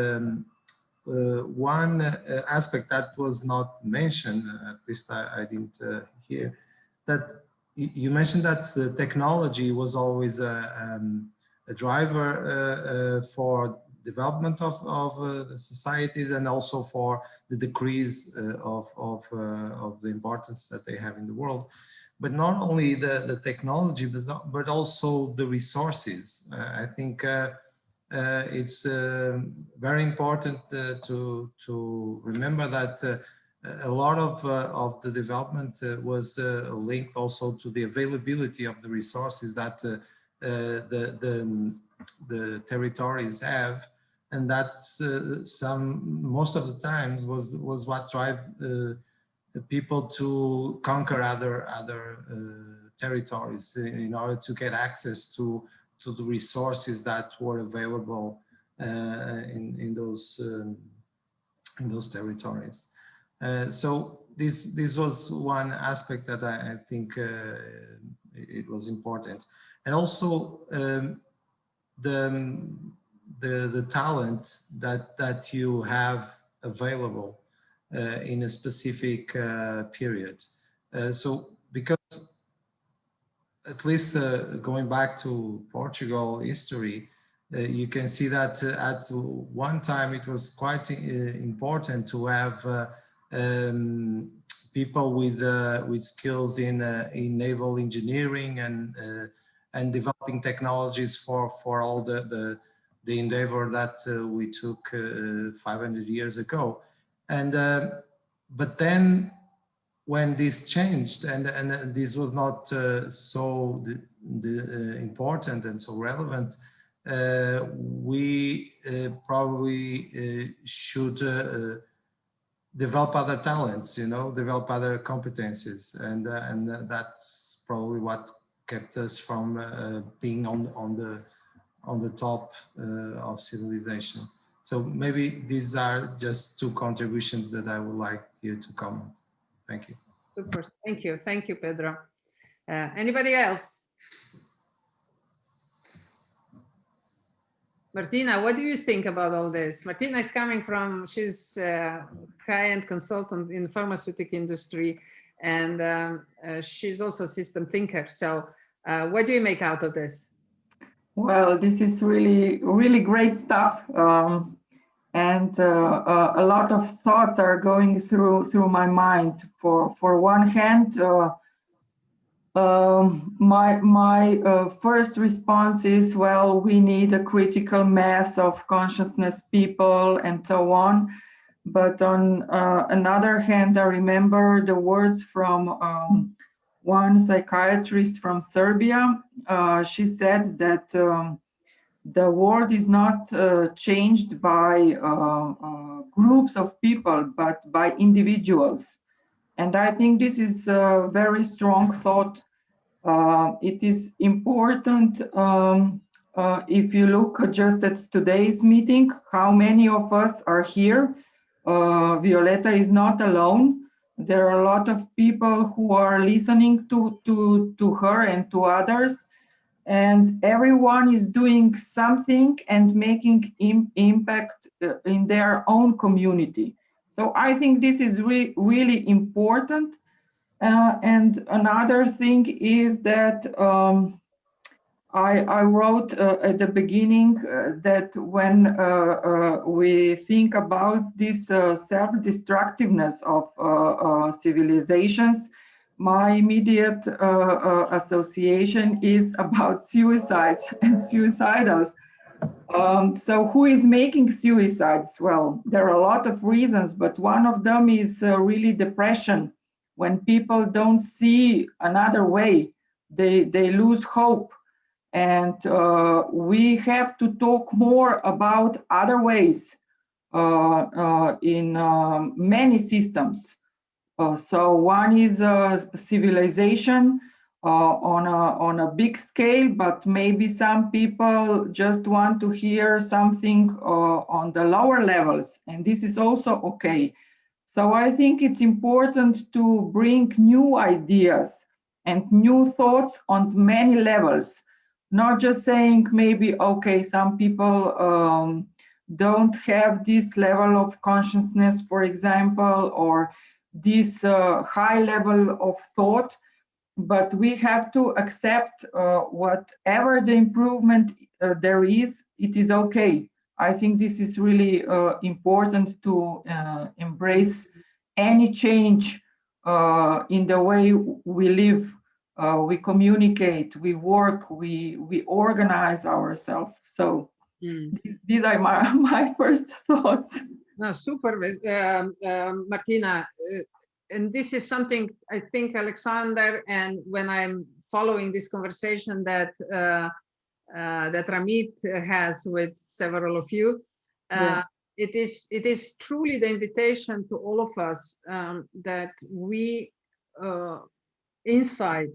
one aspect that was not mentioned, at least I didn't hear, that you mentioned that the technology was always a driver for development of the societies, and also for the decrease of the importance that they have in the world. But not only the technology, but also the resources. I think it's very important to remember that a lot of the development was linked also to the availability of the resources that the territories have, and that's most of the times was what drive people to conquer other territories in order to get access to the resources that were available in those territories. So this was one aspect that I think it was important, and also the talent that you have available in a specific period. So because at least going back to Portugal history, you can see that at one time it was quite important to have people with skills in naval engineering and developing technologies for all the endeavor that we took 500 years ago. And but then when this changed and this was not so important and so relevant, we probably should develop other talents, develop other competencies, and that's probably what kept us from being on the top of civilization. So maybe these are just two contributions that I would like you to comment. Thank you. Super. Thank you, Pedro. Anybody else? Martina, what do you think about all this? Martina is coming from, she's a high-end consultant in the pharmaceutical industry, and she's also a system thinker. So what do you make out of this? Well, this is really, really great stuff. And a lot of thoughts are going through my mind. For one hand, my first response is, well, we need a critical mass of consciousness people and so on. But on another hand, I remember the words from one psychiatrist from Serbia. She said that the world is not changed by groups of people, but by individuals. And I think this is a very strong thought. It is important, if you look just at today's meeting, how many of us are here. Violeta is not alone. There are a lot of people who are listening to her and to others. And everyone is doing something and making impact in their own community. So I think this is really important. And another thing is that I wrote at the beginning that when we think about this self-destructiveness of civilizations, my immediate association is about suicides and suicidals. So who is making suicides? Well, there are a lot of reasons, but one of them is really depression. When people don't see another way, they lose hope. And we have to talk more about other ways in many systems. So one is civilization on a big scale, but maybe some people just want to hear something on the lower levels, and this is also okay. So I think it's important to bring new ideas and new thoughts on many levels, not just saying maybe, okay, some people don't have this level of consciousness, for example, or this high level of thought, but we have to accept whatever the improvement there is, it is okay. I think this is really important to embrace any change in the way we live, we communicate, we work, we organize ourselves. So these are my first thoughts. No, super, Martina. And this is something I think Alexander, and when I'm following this conversation that that Ramit has with several of you, Yes. it is truly the invitation to all of us that we inside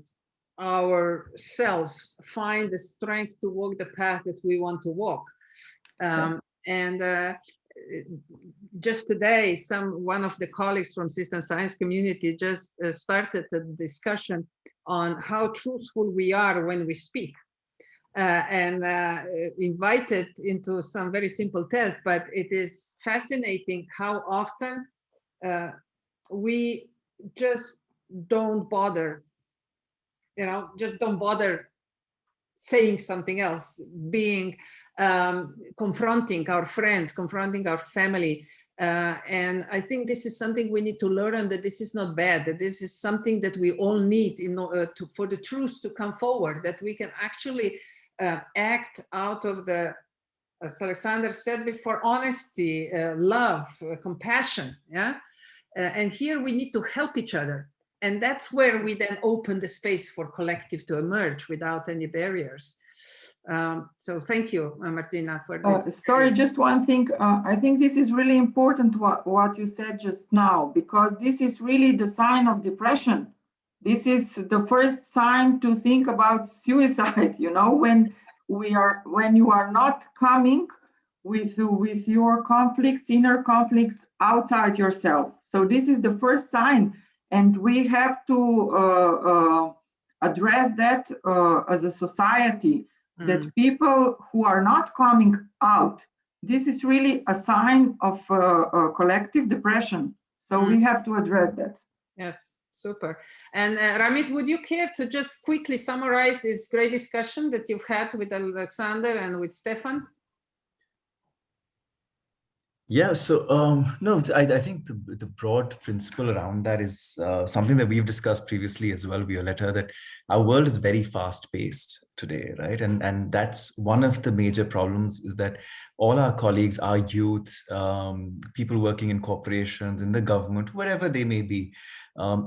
ourselves find the strength to walk the path that we want to walk. And just today, one of the colleagues from system science community just started a discussion on how truthful we are when we speak. And invited into some very simple tests, but it is fascinating how often we just don't bother, just don't bother saying something else, confronting our friends, confronting our family. And I think this is something we need to learn, that this is not bad, that this is something that we all need in order for the truth to come forward, that we can actually act out of the, as Alexander said before, honesty, love, compassion. And here we need to help each other. And that's where we then open the space for collective to emerge without any barriers. So thank you, Martina, for this. Sorry, just one thing. I think this is really important, what you said just now, because this is really the sign of depression. This is the first sign to think about suicide, when you are not coming with your conflicts, inner conflicts outside yourself. So this is the first sign, and we have to address that as a society, that people who are not coming out, this is really a sign of collective depression. So we have to address that. Yes. Super. And Ramit, would you care to just quickly summarize this great discussion that you've had with Alexander and with Stefan? Yeah, so no, I think the broad principle around that is something that we've discussed previously as well, Violetta, that our world is very fast-paced today, right? And that's one of the major problems, is that all our colleagues, our youth, people working in corporations, in the government, wherever they may be,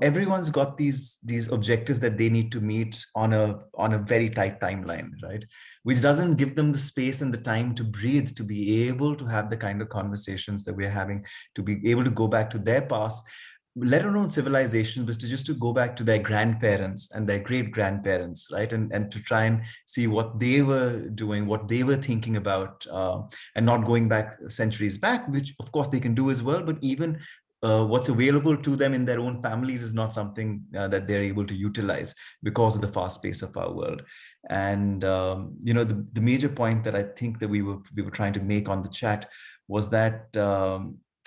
everyone's got these objectives that they need to meet on a very tight timeline, right? Which doesn't give them the space and the time to breathe, to be able to have the kind of conversations that we're having, to be able to go back to their past, let alone civilizations, but to go back to their grandparents and their great-grandparents, right? And to try and see what they were doing, what they were thinking about, and not going back centuries back, which of course they can do as well, but even what's available to them in their own families is not something that they're able to utilize because of the fast pace of our world. And the major point that I think that we were trying to make on the chat was that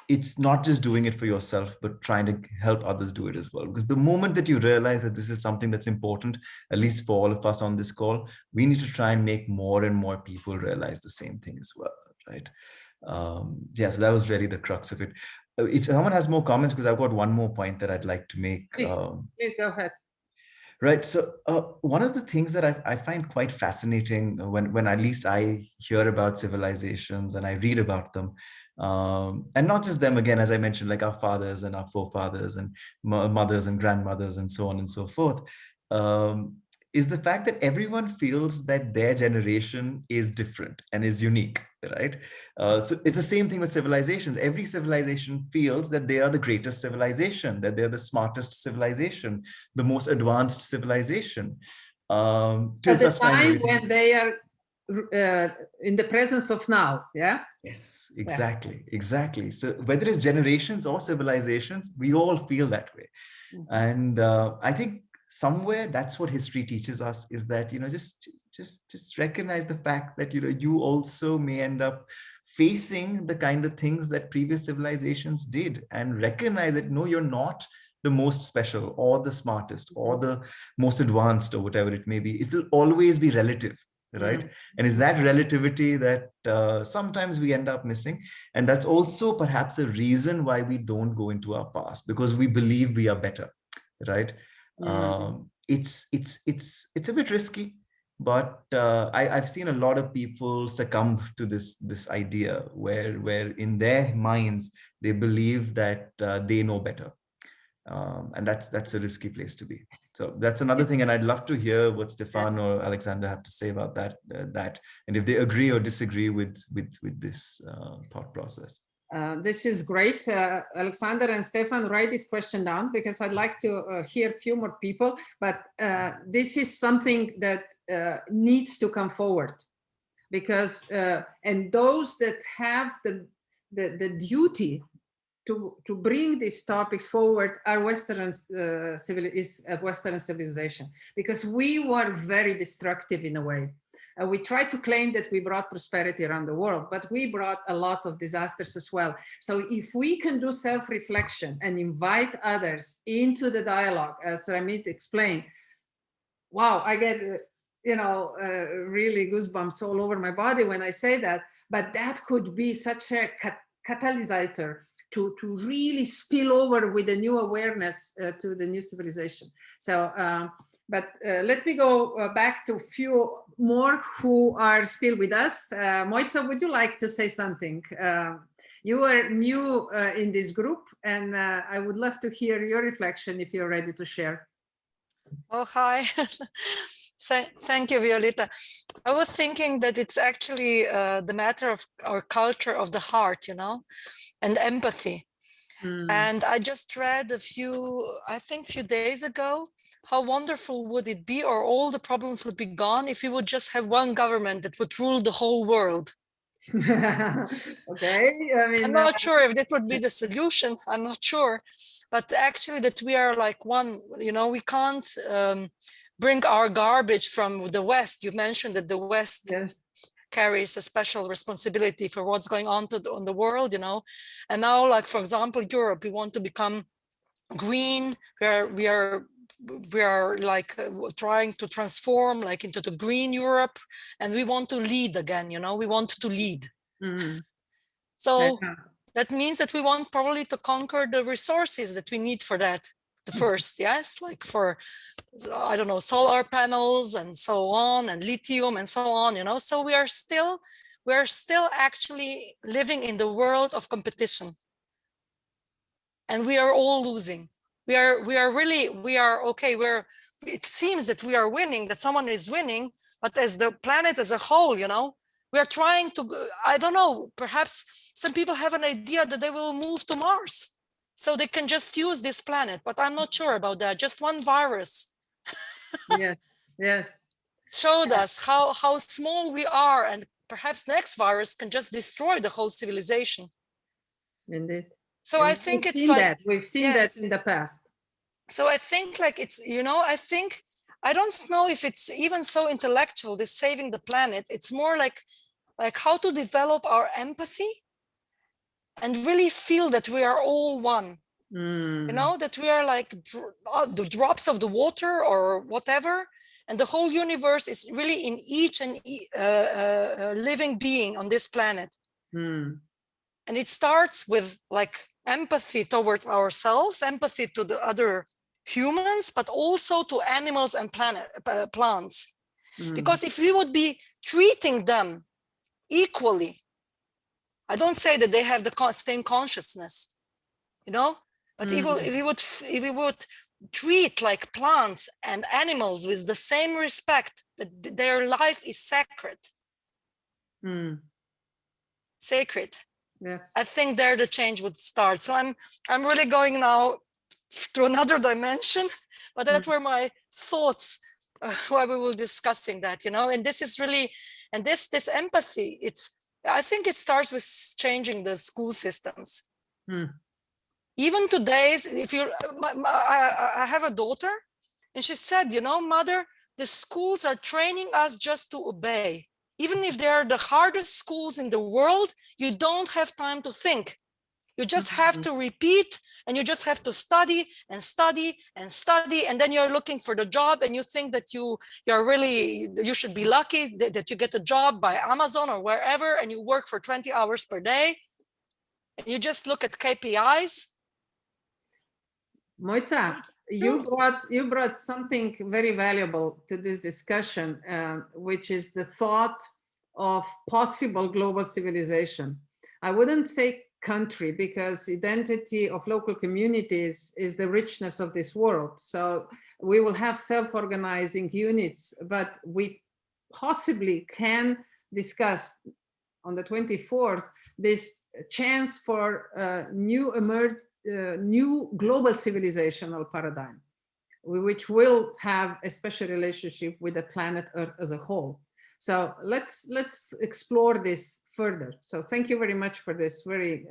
it's not just doing it for yourself, but trying to help others do it as well. Because the moment that you realize that this is something that's important, at least for all of us on this call, we need to try and make more and more people realize the same thing as well, right? Yeah, so that was really the crux of it. If someone has more comments, because I've got one more point that I'd like to make. Please go ahead. Right. So one of the things that I find quite fascinating when at least I hear about civilizations and I read about them, and not just them, again, as I mentioned, like our fathers and our forefathers and mothers and grandmothers and so on and so forth, is the fact that everyone feels that their generation is different and is unique, right? So it's the same thing with civilizations. Every civilization feels that they are the greatest civilization, that they're the smartest civilization, the most advanced civilization. At the time when they are in the presence of now, yeah? Yes, exactly, exactly. So whether it's generations or civilizations, we all feel that way. And I think somewhere that's what history teaches us, is that, just recognize the fact that, you also may end up facing the kind of things that previous civilizations did, and recognize that, no, you're not the most special or the smartest or the most advanced or whatever it may be. It will always be relative, right? And it's that relativity that sometimes we end up missing. And that's also perhaps a reason why we don't go into our past, because we believe we are better, right? It's a bit risky, but I've seen a lot of people succumb to this idea where in their minds they believe that they know better, and that's a risky place to be. So that's another thing, and I'd love to hear what Stefan or Alexander have to say about that, and if they agree or disagree with this thought process. This is great. Alexander and Stefan, write this question down because I'd like to hear a few more people, but this is something that needs to come forward because, and those that have the duty to bring these topics forward are Western civilization, because we were very destructive in a way. We tried to claim that we brought prosperity around the world, but we brought a lot of disasters as well. So if we can do self-reflection and invite others into the dialogue, as Ramit explained, wow, I get, really goosebumps all over my body when I say that, but that could be such a catalysator to really spill over with a new awareness to the new civilization. So, but let me go back to a few more who are still with us. 𝘂𝗲𝗍, would you like to say something? You are new in this group, and I would love to hear your reflection if you're ready to share. Oh, hi. Thank you, Violeta. I was thinking that it's actually the matter of our culture of the heart, and empathy. And I just read I think a few days ago, how wonderful would it be, or all the problems would be gone if we would just have one government that would rule the whole world. Okay, I mean, I'm not sure if that would be the solution. I'm not sure, but actually that we are like one, we can't bring our garbage from the West. You mentioned that the West carries a special responsibility for what's going on on the world, and now, like, for example, Europe, we want to become green. We are like trying to transform like into the green Europe, and we want to lead again, we want to lead. So that means that we want probably to conquer the resources that we need for that. The first, yes, like for, I don't know, solar panels and so on, and lithium and so on, so we are still actually living in the world of competition, and we are all losing. We are okay. It seems that we are winning, that someone is winning, but as the planet as a whole, we are trying to, I don't know, perhaps some people have an idea that they will move to Mars so they can just use this planet, but I'm not sure about that. Just one virus showed us how small we are, and perhaps next virus can just destroy the whole civilization. Indeed. So I think it's like we've seen that in the past. So I think like it's, I don't know if it's even so intellectual, this saving the planet. It's more like how to develop our empathy and really feel that we are all one. That we are like the drops of the water or whatever, and the whole universe is really in each and living being on this planet. And it starts with like empathy towards ourselves, empathy to the other humans, but also to animals and plants. Because if we would be treating them equally, I don't say that they have the same consciousness, but if we would treat like plants and animals with the same respect, that their life is sacred. Sacred. Yes. I think there the change would start. So I'm really going now to another dimension, but that were my thoughts while we were discussing that, and this is really, and this empathy, I think it starts with changing the school systems. Even today's, I have a daughter, and she said, Mother, the schools are training us just to obey. Even if they are the hardest schools in the world, you don't have time to think. You just have to repeat, and you just have to study and study and study, and then you're looking for the job, and you think that you should be lucky that you get a job by Amazon or wherever, and you work for 20 hours per day, and you just look at KPIs. 𝘂𝗍𝗍, you brought something very valuable to this discussion, which is the thought of possible global civilization. I wouldn't say country, because identity of local communities is the richness of this world. So we will have self-organizing units, but we possibly can discuss on the 24th this chance for new global civilizational paradigm, which will have a special relationship with the planet Earth as a whole. So let's explore this further. So thank you very much for this very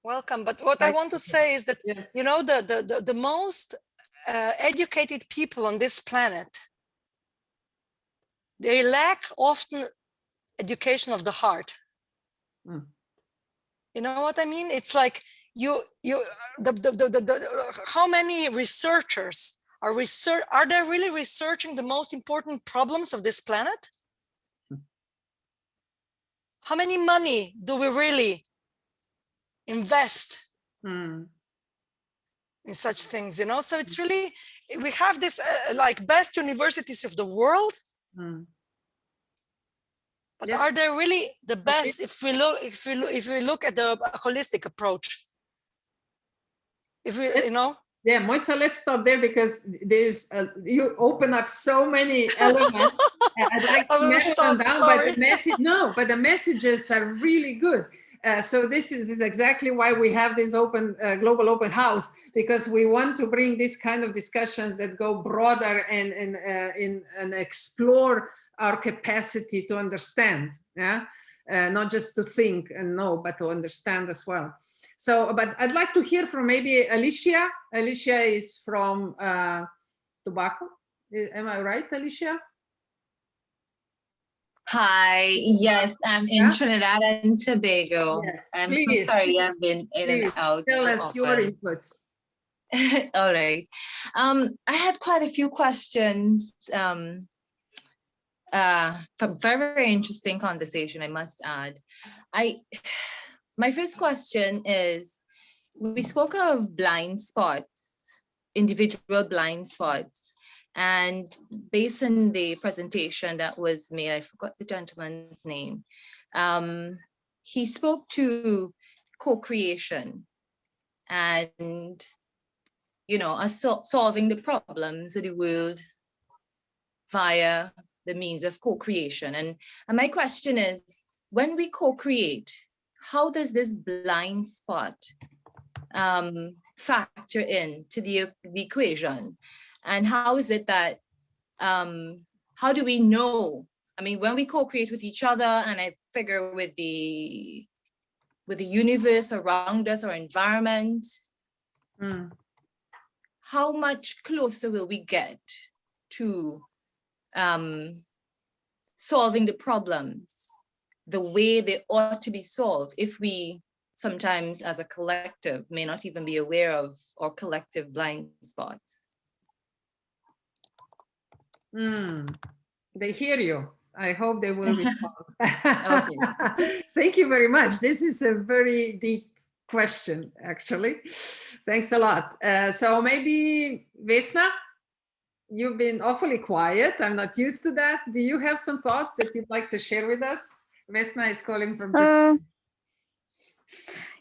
welcome. But what I want to say is that, yes, you know, the most educated people on this planet, they lack often education of the heart. Mm. You know what I mean? It's like how many researchers are they really researching the most important problems of this planet? How many money do we really invest in such things, you know? So it's really, we have this like best universities of the world, but yes, are they really the best if we look at the holistic approach? If we, yes. you know? Yeah, Moitza, let's stop there because there's you open up so many elements. I'd like to narrow them down, but the messages are really good. So this is exactly why we have this open global open house, because we want to bring this kind of discussions that go broader and explore our capacity to understand. Yeah, not just to think and know, but to understand as well. So, but I'd like to hear from maybe Alicia. Alicia is from Tobago. Am I right, Alicia? Hi, yes, I'm in Trinidad and Tobago. Yes, I'm so sorry, I've been in and out. Tell us your inputs. All right. I had quite a few questions. Very interesting conversation, I must add. My first question is, we spoke of blind spots, individual blind spots, and based on the presentation that was made, I forgot the gentleman's name, he spoke to co-creation and, you know, us solving the problems of the world via the means of co-creation. And my question is, when we co-create, how does this blind spot factor in to the equation? And how is it that, how do we know? I mean, when we co-create with each other, and I figure with the universe around us, our environment, how much closer will we get to solving the problems the way they ought to be solved, if we sometimes as a collective may not even be aware of our collective blind spots? They hear you. I hope they will respond. Okay. Thank you very much. This is a very deep question, actually. Thanks a lot. So maybe Vesna, you've been awfully quiet. I'm not used to that. Do you have some thoughts that you'd like to share with us? Vesna is calling from Japan.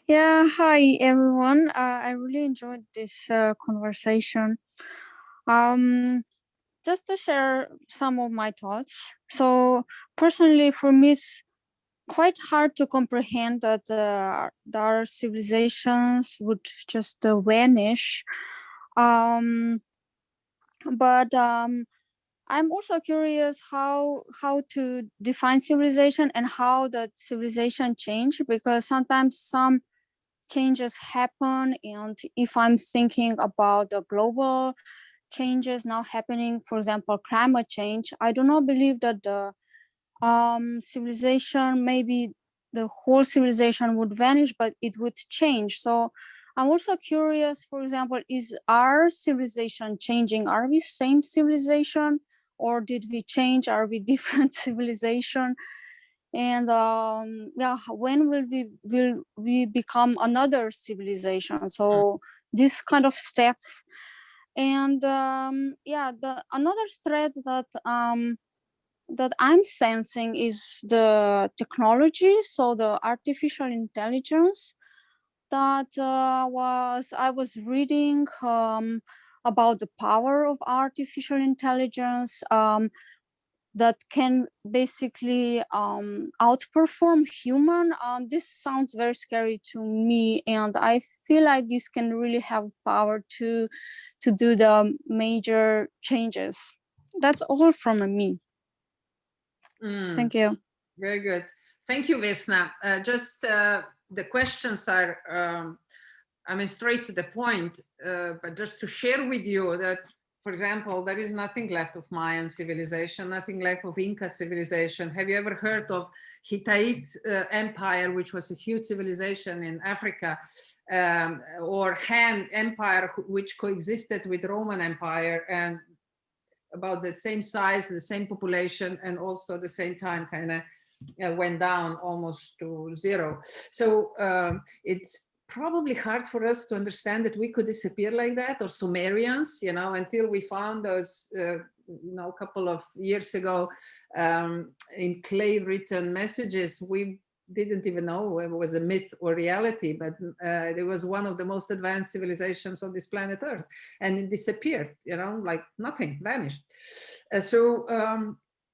Yeah, hi everyone. I really enjoyed this conversation. Just to share some of my thoughts. So personally, for me, it's quite hard to comprehend that our civilizations would just vanish. But I'm also curious how to define civilization and how that civilization change, because sometimes some changes happen, and if I'm thinking about the global changes now happening, for example, climate change, I do not believe that the civilization, maybe the whole civilization would vanish, but it would change. So I'm also curious, for example, is our civilization changing? Are we same civilization, or did we change? Are we different civilization? And yeah, when will we become another civilization? So this kind of steps. And yeah, another thread that I'm sensing is the technology, so the artificial intelligence that I was reading about the power of artificial intelligence. that can basically outperform human. This sounds very scary to me, and I feel like this can really have power to do the major changes. That's all from me. Thank you. Very good. Thank you, Vesna. Just the questions are, I mean, straight to the point, but just to share with you that, for example, there is nothing left of Mayan civilization, nothing left of Inca civilization. Have you ever heard of Hittite Empire, which was a huge civilization in Africa, or Han Empire, which coexisted with Roman Empire and about the same size, the same population, and also at the same time kind of went down almost to zero. So it's probably hard for us to understand that we could disappear like that, or Sumerians, you know, until we found those, you know, a couple of years ago in clay written messages. We didn't even know it was a myth or reality, but it was one of the most advanced civilizations on this planet Earth, and it disappeared, you know, like nothing, vanished. So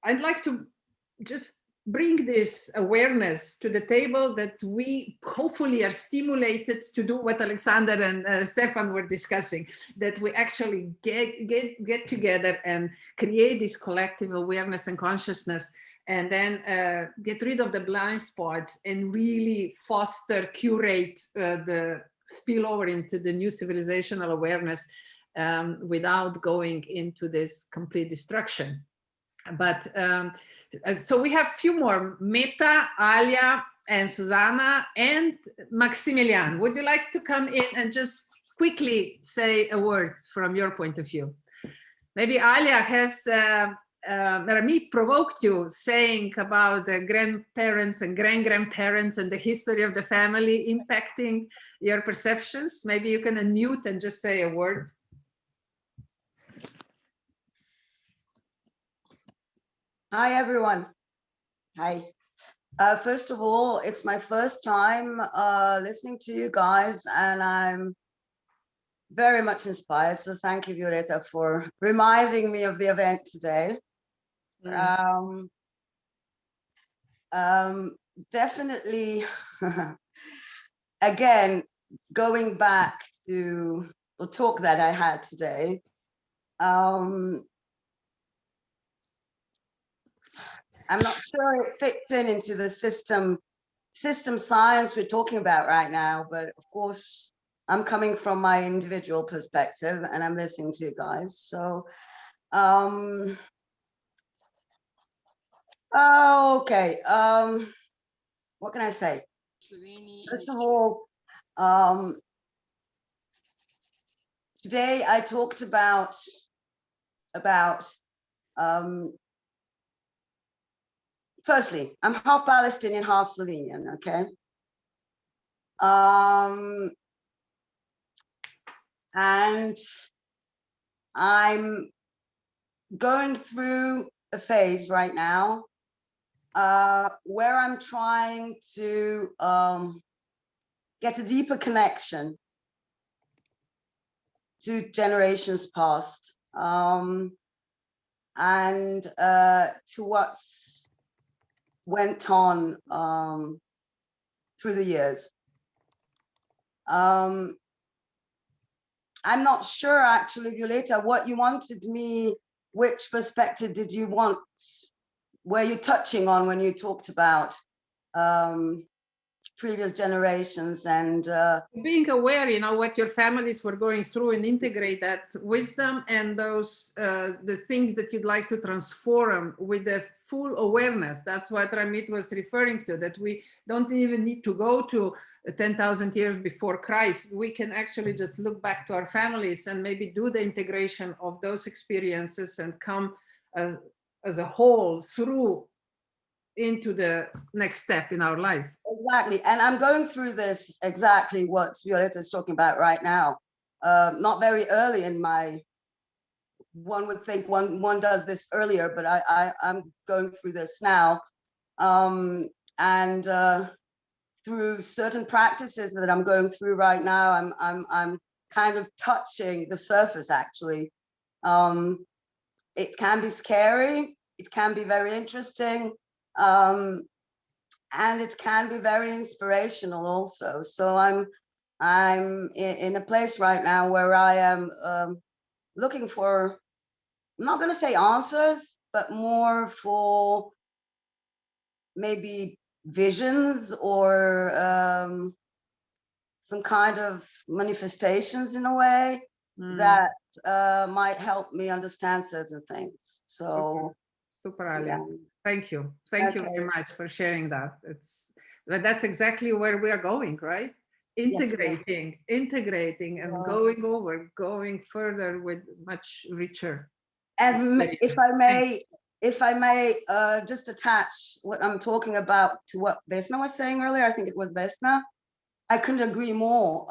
I'd like to just bring this awareness to the table, that we hopefully are stimulated to do what Alexander and Stefan were discussing, that we actually get together and create this collective awareness and consciousness, and then get rid of the blind spots and really foster, curate the spillover into the new civilizational awareness without going into this complete destruction. But so we have a few more, Meta, Alia, and Susanna, and Maximilian. Would you like to come in and just quickly say a word from your point of view? Maybe Alia has, Ramit provoked you saying about the grandparents and grandparents and the history of the family impacting your perceptions. Maybe you can unmute and just say a word. Hi, everyone. Hi. First of all, it's my first time listening to you guys, and I'm very much inspired. So thank you, Violeta, for reminding me of the event today. Definitely, again, going back to the talk that I had today, I'm not sure it fits into the system science we're talking about right now, but of course, I'm coming from my individual perspective and I'm listening to you guys. So, okay, what can I say? First of all, today I talked about firstly, I'm half Palestinian, half Slovenian, okay? And I'm going through a phase right now where I'm trying to get a deeper connection to generations past and to what's went on through the years. I'm not sure actually, Violeta, what you wanted me, which perspective did you want, were you touching on when you talked about previous generations and being aware, you know, what your families were going through, and integrate that wisdom and those the things that you'd like to transform with the full awareness. That's what Ramit was referring to, that we don't even need to go to 10,000 years before Christ. We can actually just look back to our families and maybe do the integration of those experiences and come as a whole through into the next step in our life. Exactly, and I'm going through this exactly what Violeta is talking about right now. Not very early in my, one would think one does this earlier, but I'm going through this now, and through certain practices that I'm going through right now, I'm kind of touching the surface. Actually, it can be scary. it can be very interesting, and it can be very inspirational also. So I'm in a place right now where I am looking for, I'm not going to say answers, but more for maybe visions or some kind of manifestations in a way that might help me understand certain things. So super, Alia. yeah. Thank you. Thank you very much for sharing that. That's exactly where we are going, right? Integrating, yes, integrating and going further with much richer. And if I may just attach what I'm talking about to what Vesna was saying earlier, I think it was Vesna. I couldn't agree more.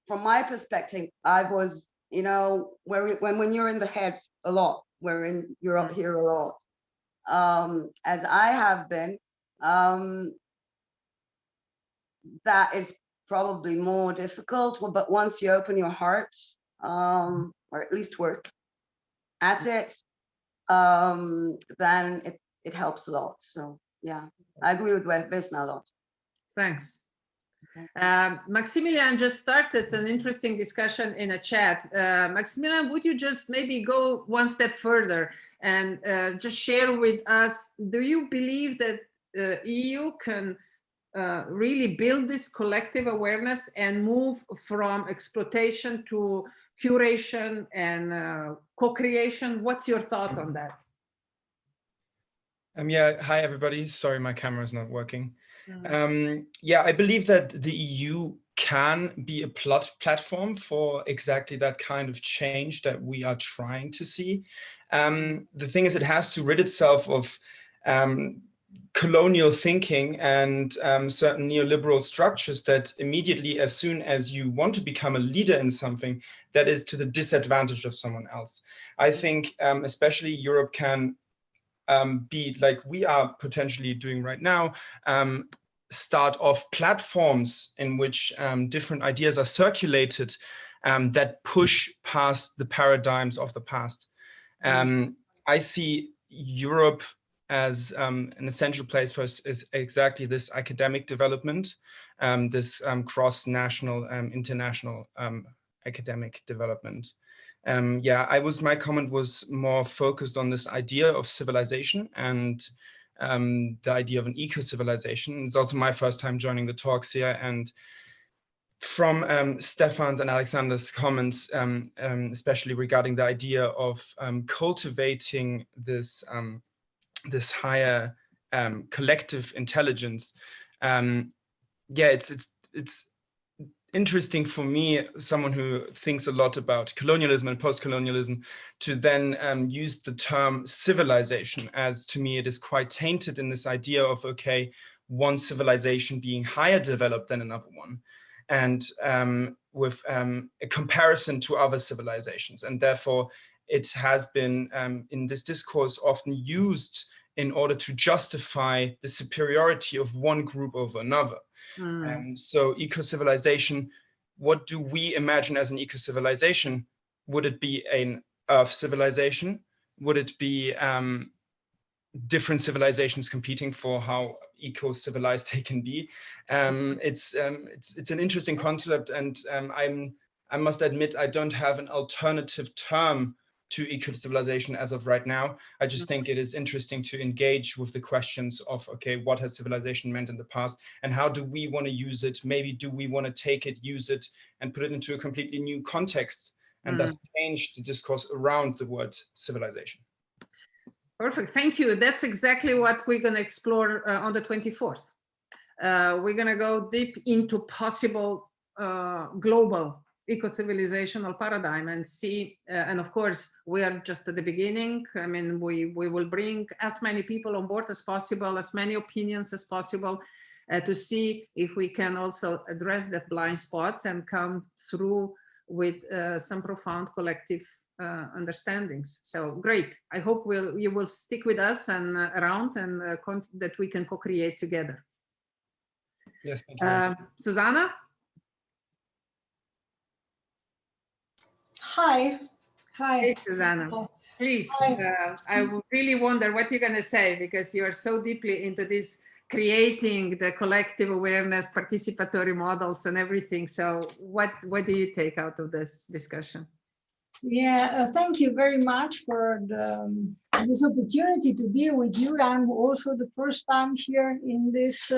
From my perspective, I was, you know, when you're in the head a lot, you're up here a lot, as I have been, that is probably more difficult. But once you open your heart, or at least work at it, then it helps a lot. So yeah, I agree with Vesna a lot. Thanks. Maximilian just started an interesting discussion in a chat. Maximilian, would you just maybe go one step further and just share with us, do you believe that EU can really build this collective awareness and move from exploitation to curation and co-creation? What's your thought on that? Yeah, hi everybody. Sorry, my camera is not working. Yeah, I believe that the EU can be a platform for exactly that kind of change that we are trying to see. The thing is, it has to rid itself of colonial thinking and certain neoliberal structures that immediately, as soon as you want to become a leader in something, that is to the disadvantage of someone else. I think especially Europe can be like we are potentially doing right now, start off platforms in which different ideas are circulated that push past the paradigms of the past. I see Europe as an essential place for us is exactly this academic development, this cross-national, international academic development. Yeah, my comment was more focused on this idea of civilization and the idea of an eco-civilization. It's also my first time joining the talks here, and from Stefan's and Alexander's comments, especially regarding the idea of cultivating this this higher collective intelligence. Yeah, it's interesting for me, someone who thinks a lot about colonialism and post-colonialism, to then use the term civilization, as to me it is quite tainted in this idea of, okay, one civilization being higher developed than another one, and with a comparison to other civilizations. And therefore it has been in this discourse often used in order to justify the superiority of one group over another. So eco-civilization, what do we imagine as an eco-civilization? Would it be an Earth civilization? Would it be different civilizations competing for how eco-civilized they can be? It's an interesting concept, and I must admit I don't have an alternative term to eco-civilization as of right now. I just think it is interesting to engage with the questions of, okay, what has civilization meant in the past, and how do we want to use it? Maybe do we want to take it, use it, and put it into a completely new context, and thus change the discourse around the word civilization. Perfect, thank you. That's exactly what we're going to explore on the 24th. We're going to go deep into possible global eco-civilizational paradigm and see, and of course, we are just at the beginning. I mean, we will bring as many people on board as possible, as many opinions as possible, to see if we can also address the blind spots and come through with some profound collective understandings. So great. I hope you will stick with us and around, and that we can co-create together. Yes, thank you. Susanna? Hi. Hey, Susanna. Please, I really wonder what you're going to say, because you are so deeply into this creating the collective awareness, participatory models and everything. So what do you take out of this discussion? Yeah, thank you very much for this opportunity to be with you. I'm also the first time here in this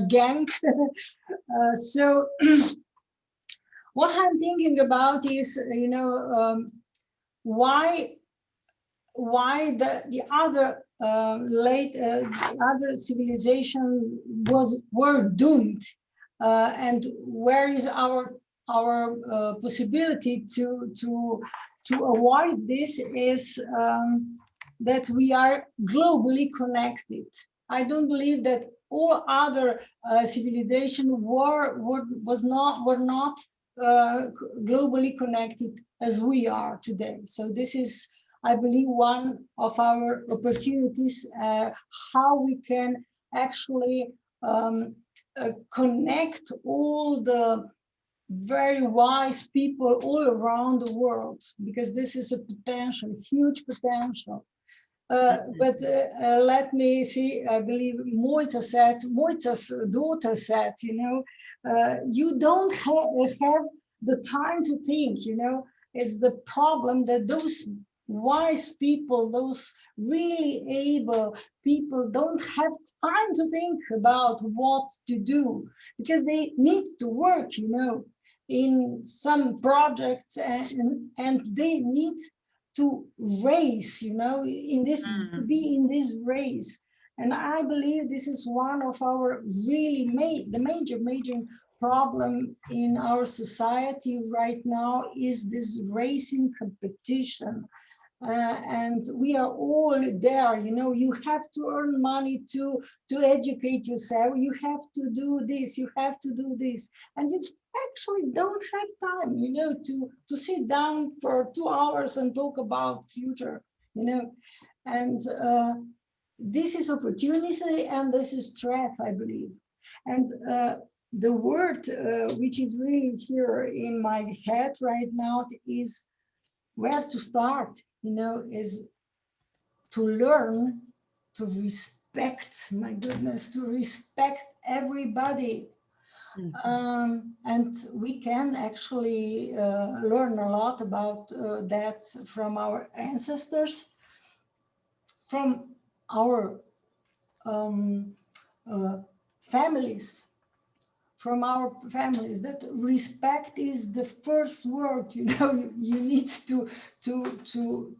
gang. So what I'm thinking about is, you know, why the other other civilization were doomed, and where is our possibility to avoid this is that we are globally connected. I don't believe that all other civilization were not globally connected as we are today. So this is, I believe, one of our opportunities, how we can actually connect all the very wise people all around the world, because this is a potential, huge potential. But let me see, I believe 𝘂𝗲𝗀𝗃's daughter said, you know, you don't have the time to think, you know. It's the problem that those wise people, those really able people don't have time to think about what to do, because they need to work, you know, in some projects, and they need to race, you know, in this, be in this race. And I believe this is one of our really the major problem in our society right now, is this racing competition. And we are all there, you know. You have to earn money to educate yourself. You have to do this, you have to do this, and you actually don't have time, you know, to sit down for 2 hours and talk about future, you know. And this is opportunity and this is threat, I believe. And the word which is really here in my head right now is where to start, you know, is to learn to respect, my goodness, to respect everybody. And we can actually learn a lot about that from our ancestors, from our families, that respect is the first word, you know. You need to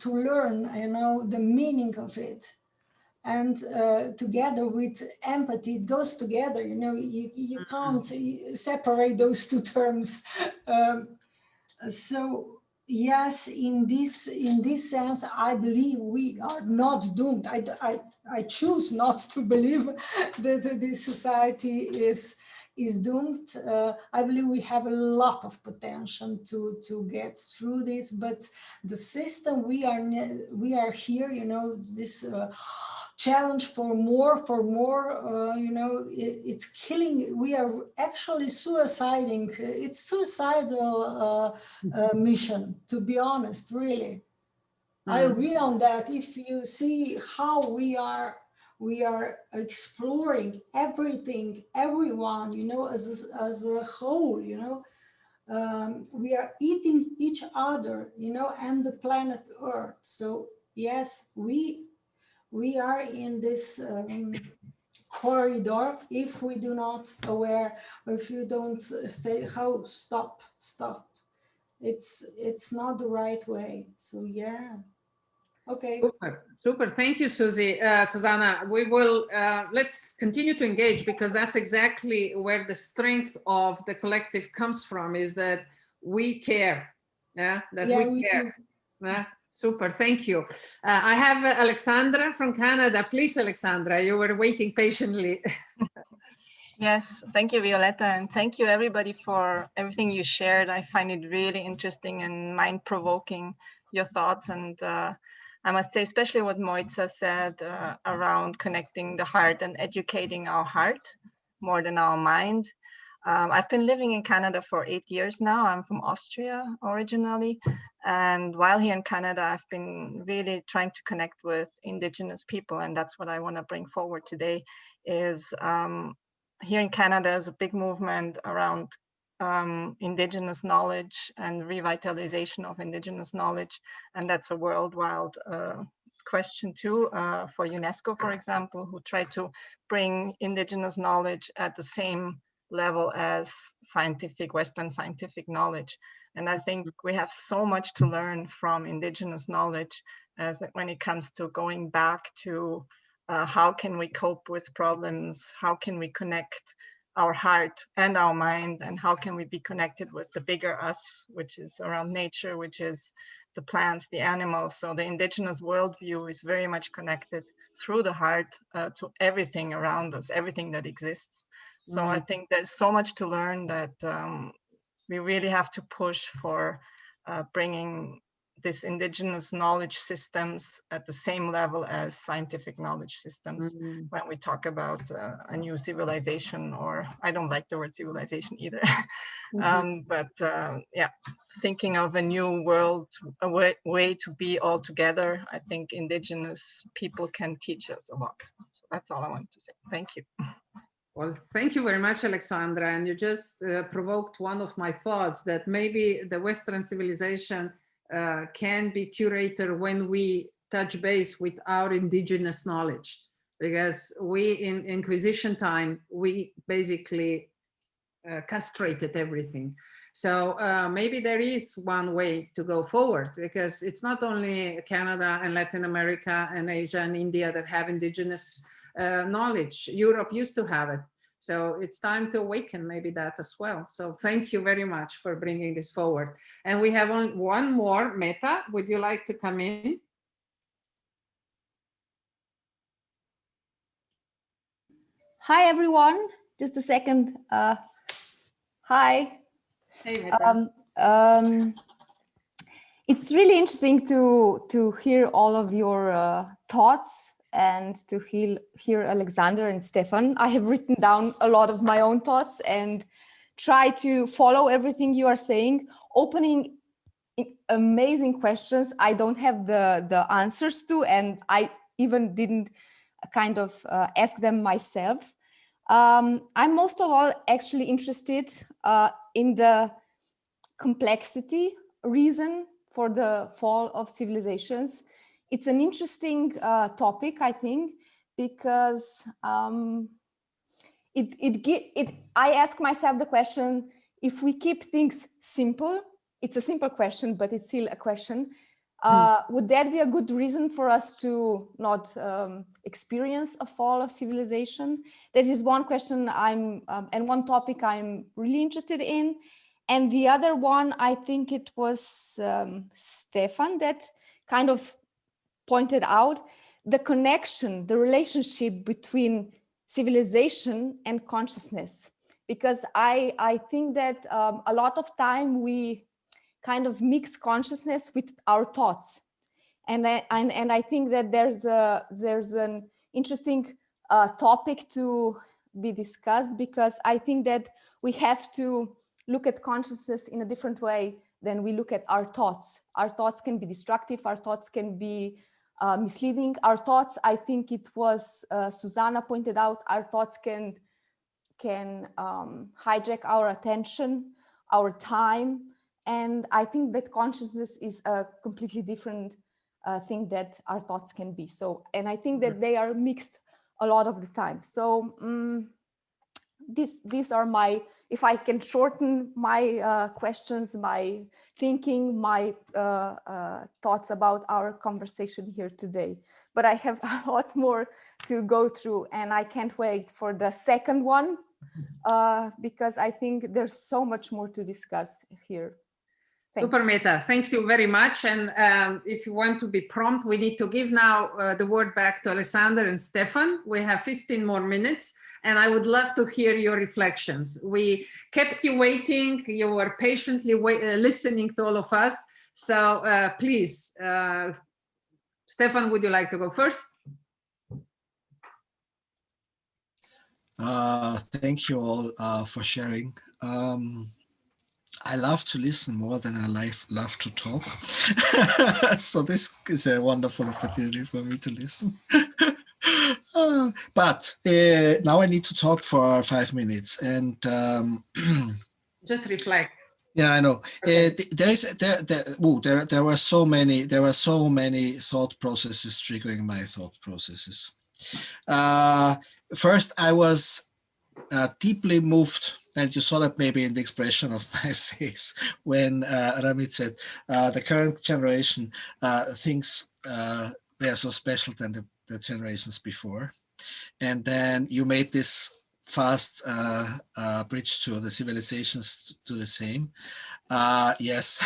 learn, you know, the meaning of it. And together with empathy, it goes together, you know. You can't separate those two terms. So yes, in this sense, I believe we are not doomed. I choose not to believe that this society is doomed. I believe we have a lot of potential to get through this, but the system we are here, you know, this challenge for more, you know, it's killing. We are actually suiciding. It's suicidal mission, to be honest, really. I agree on that. If you see how we are exploring everything, everyone, you know, as a whole, you know, we are eating each other, you know, and the planet Earth. So yes, we are in this corridor. If we do not aware, or if you don't say how stop, it's not the right way. So yeah. Okay. Super. Thank you, Susanna. We will let's continue to engage, because that's exactly where the strength of the collective comes from, is that we care. Yeah, that we care. Yeah. Super, thank you. I have Alexandra from Canada. Please, Alexandra, you were waiting patiently. Yes, thank you, Violetta, and thank you everybody for everything you shared. I find it really interesting and mind-provoking, your thoughts, and I must say, especially what 𝘂𝗲𝗀 said around connecting the heart and educating our heart more than our mind. I've been living in Canada for 8 years now. I'm from Austria originally. And while here in Canada, I've been really trying to connect with Indigenous people. And that's what I want to bring forward today is here in Canada is a big movement around Indigenous knowledge and revitalization of Indigenous knowledge. And that's a worldwide question too for UNESCO, for example, who try to bring Indigenous knowledge at the same level as Western scientific knowledge. And I think we have so much to learn from Indigenous knowledge as when it comes to going back to how can we cope with problems, how can we connect our heart and our mind, and how can we be connected with the bigger us, which is around nature, which is the plants, the animals. So the Indigenous worldview is very much connected through the heart to everything around us, everything that exists. So I think there's so much to learn that we really have to push for bringing this Indigenous knowledge systems at the same level as scientific knowledge systems when we talk about a new civilization, or I don't like the word civilization either. But yeah, thinking of a new world, a way to be all together, I think Indigenous people can teach us a lot. So that's all I want to say. Thank you. Well, thank you very much, Alexandra. And you just provoked one of my thoughts that maybe the Western civilization can be curated when we touch base with our indigenous knowledge, because we in Inquisition time, we basically castrated everything. So maybe there is one way to go forward, because it's not only Canada and Latin America and Asia and India that have indigenous knowledge. Europe used to have it. So it's time to awaken maybe that as well. So thank you very much for bringing this forward. And we have one more. Meta, would you like to come in? Hi, everyone. Just a second. Hi. Hey, Meta. It's really interesting to hear all of your thoughts and to hear Alexander and Stefan. I have written down a lot of my own thoughts and try to follow everything you are saying, opening amazing questions I don't have the answers to, and I even didn't kind of ask them myself. I'm most of all actually interested in the complexity reason for the fall of civilizations. It's an interesting topic, I think, because I ask myself the question, if we keep things simple, it's a simple question, but it's still a question, would that be a good reason for us to not experience a fall of civilization? That is one question and one topic I'm really interested in. And the other one, I think it was Stefan that kind of pointed out the connection, the relationship between civilization and consciousness. Because I think that a lot of time we kind of mix consciousness with our thoughts. And I think that there's an interesting topic to be discussed, because I think that we have to look at consciousness in a different way than we look at our thoughts. Our thoughts can be destructive, our thoughts can be misleading. Our thoughts, I think it was Susanna pointed out, our thoughts can hijack our attention, our time. And I think that consciousness is a completely different thing that our thoughts can be. So, and I think that they are mixed a lot of the time. So these are my, if I can shorten my questions, my thinking, my thoughts about our conversation here today. But I have a lot more to go through, and I can't wait for the second one, because I think there's so much more to discuss here. Super, Meta. Thanks you very much. And if you want to be prompt, we need to give now the word back to Alexander and Stefan. We have 15 more minutes, and I would love to hear your reflections. We kept you waiting. You were patiently listening to all of us. So please, Stefan, would you like to go first? Thank you all for sharing. I love to listen more than I love to talk. So this is a wonderful opportunity for me to listen. But now I need to talk for 5 minutes and just reflect. Yeah, I know. Okay. There were so many thought processes triggering my thought processes. First, I was deeply moved, and you saw that maybe in the expression of my face when Ramit said the current generation thinks they are so special than the generations before. And then you made this fast bridge to the civilizations to the same. Yes.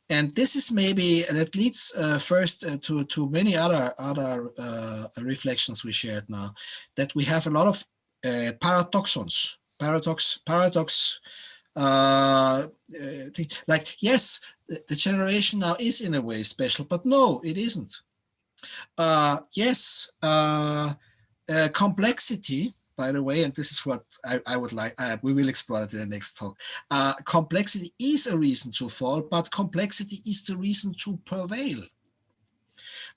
And this is maybe, and it leads first to many other reflections we shared now, that we have a lot of paradoxons, like, yes, the generation now is in a way special, but no, it isn't. Yes, complexity, by the way, and this is what I would like, we will explore it in the next talk. Complexity is a reason to fall, but complexity is the reason to prevail.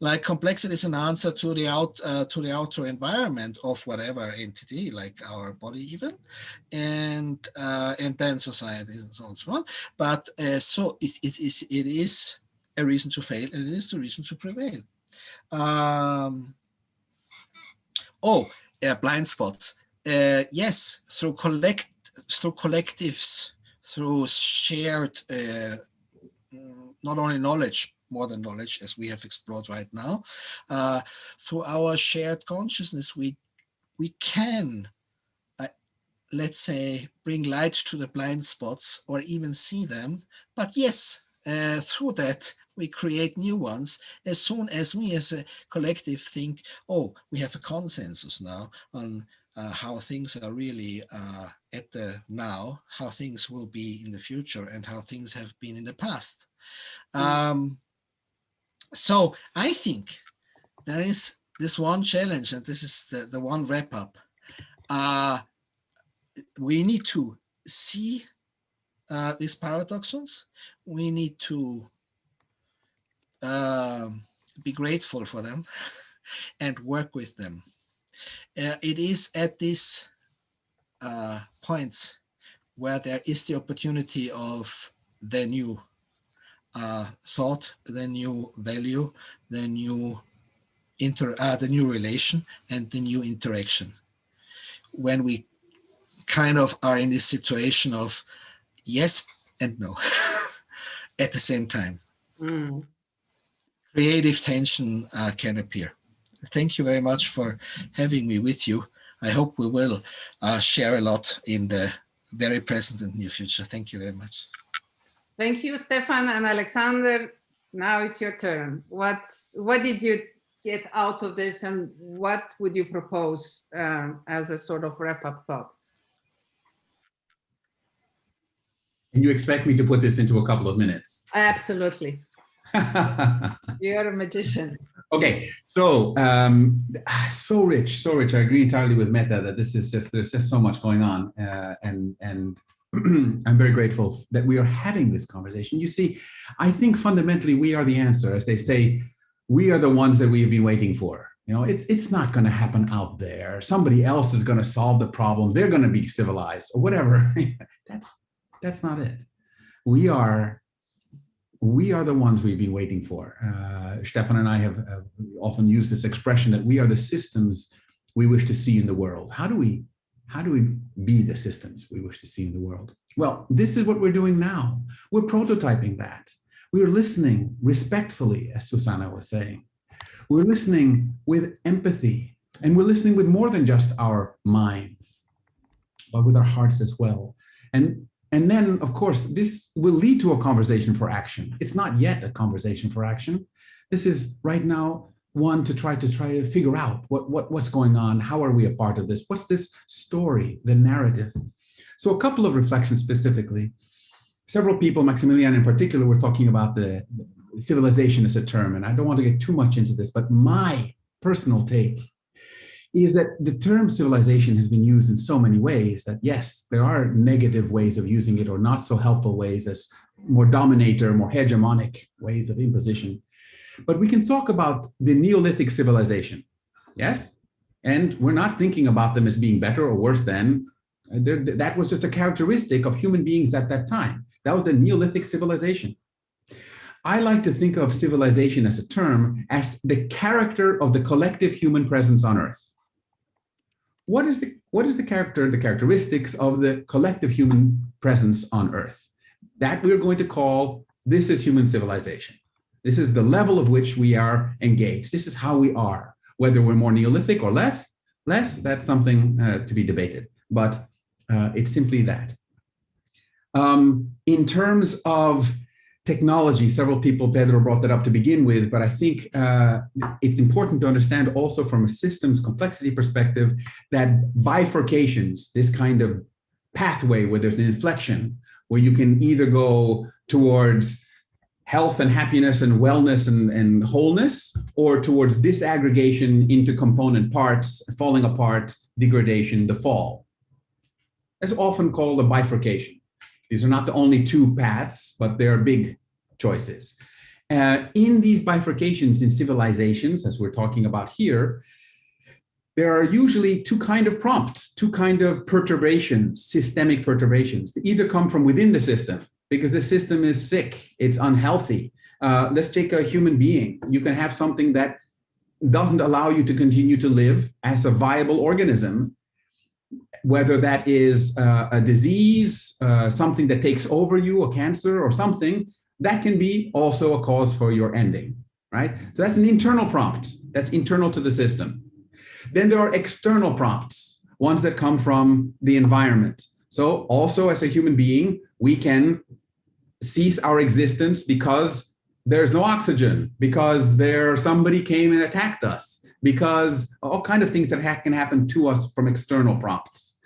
Like complexity is an answer to the outer environment of whatever entity, like our body even, and then societies and so on and so on. But so it is a reason to fail, and it is the reason to prevail. Blind spots. Yes, through collectives, through shared, not only knowledge, more than knowledge, as we have explored right now, through our shared consciousness, we can, let's say, bring light to the blind spots or even see them. But yes, through that, we create new ones as soon as we as a collective think, oh, we have a consensus now on how things are really at the now, how things will be in the future, and how things have been in the past. So I think there is this one challenge, and this is the one wrap up. We need to see these paradoxons. We need to be grateful for them and work with them. It is at these points where there is the opportunity of the new thought, the new value, the new relation, and the new interaction. When we kind of are in this situation of yes and no at the same time. Creative tension can appear. Thank you very much for having me with you. I hope we will share a lot in the very present and near future. Thank you very much. Thank you, Stefan and Alexander. Now it's your turn. What did you get out of this, and what would you propose as a sort of wrap-up thought? And you expect me to put this into a couple of minutes? Absolutely. You're a magician. Okay, so so rich. I agree entirely with Meta that this is just, there's just so much going on, and I'm very grateful that we are having this conversation. You see, I think fundamentally we are the answer. As they say, we are the ones that we have been waiting for. You know, it's not going to happen out there. Somebody else is going to solve the problem. They're going to be civilized or whatever. That's not it. We are the ones we've been waiting for. Stefan and I have often used this expression that we are the systems we wish to see in the world. How do we be the systems we wish to see in the world? Well, this is what we're doing now. We're prototyping that. We're listening respectfully, as Susanna was saying. We're listening with empathy, and we're listening with more than just our minds, but with our hearts as well. And then, of course, this will lead to a conversation for action. It's not yet a conversation for action. This is right now one to try to figure out what's going on. How are we a part of this? What's this story, the narrative? So a couple of reflections specifically. Several people, Maximilian in particular, were talking about the civilization as a term, and I don't want to get too much into this, but my personal take is that the term civilization has been used in so many ways that, yes, there are negative ways of using it or not so helpful ways as more dominator, more hegemonic ways of imposition. But we can talk about the Neolithic civilization, yes? And we're not thinking about them as being better or worse than. That was just a characteristic of human beings at that time. That was the Neolithic civilization. I like to think of civilization as a term as the character of the collective human presence on Earth. What is the characteristics of the collective human presence on Earth? That we're going to call, this is human civilization. This is the level of which we are engaged. This is how we are. Whether we're more Neolithic or less, that's something to be debated. But it's simply that. In terms of technology, several people, Pedro brought that up to begin with, but I think it's important to understand also from a systems complexity perspective that bifurcations, this kind of pathway where there's an inflection, where you can either go towards health and happiness and wellness and wholeness, or towards disaggregation into component parts, falling apart, degradation, the fall. That's often called a bifurcation. These are not the only two paths, but they're big choices. In these bifurcations in civilizations, as we're talking about here, there are usually two kind of prompts, two kind of perturbations, systemic perturbations. They either come from within the system, because the system is sick, it's unhealthy. Let's take a human being. You can have something that doesn't allow you to continue to live as a viable organism, whether that is a disease, something that takes over you, a cancer or something, that can be also a cause for your ending, right? So that's an internal prompt, that's internal to the system. Then there are external prompts, ones that come from the environment. So also as a human being, we can cease our existence because there's no oxygen, because somebody came and attacked us, because all kinds of things that can happen to us from external prompts.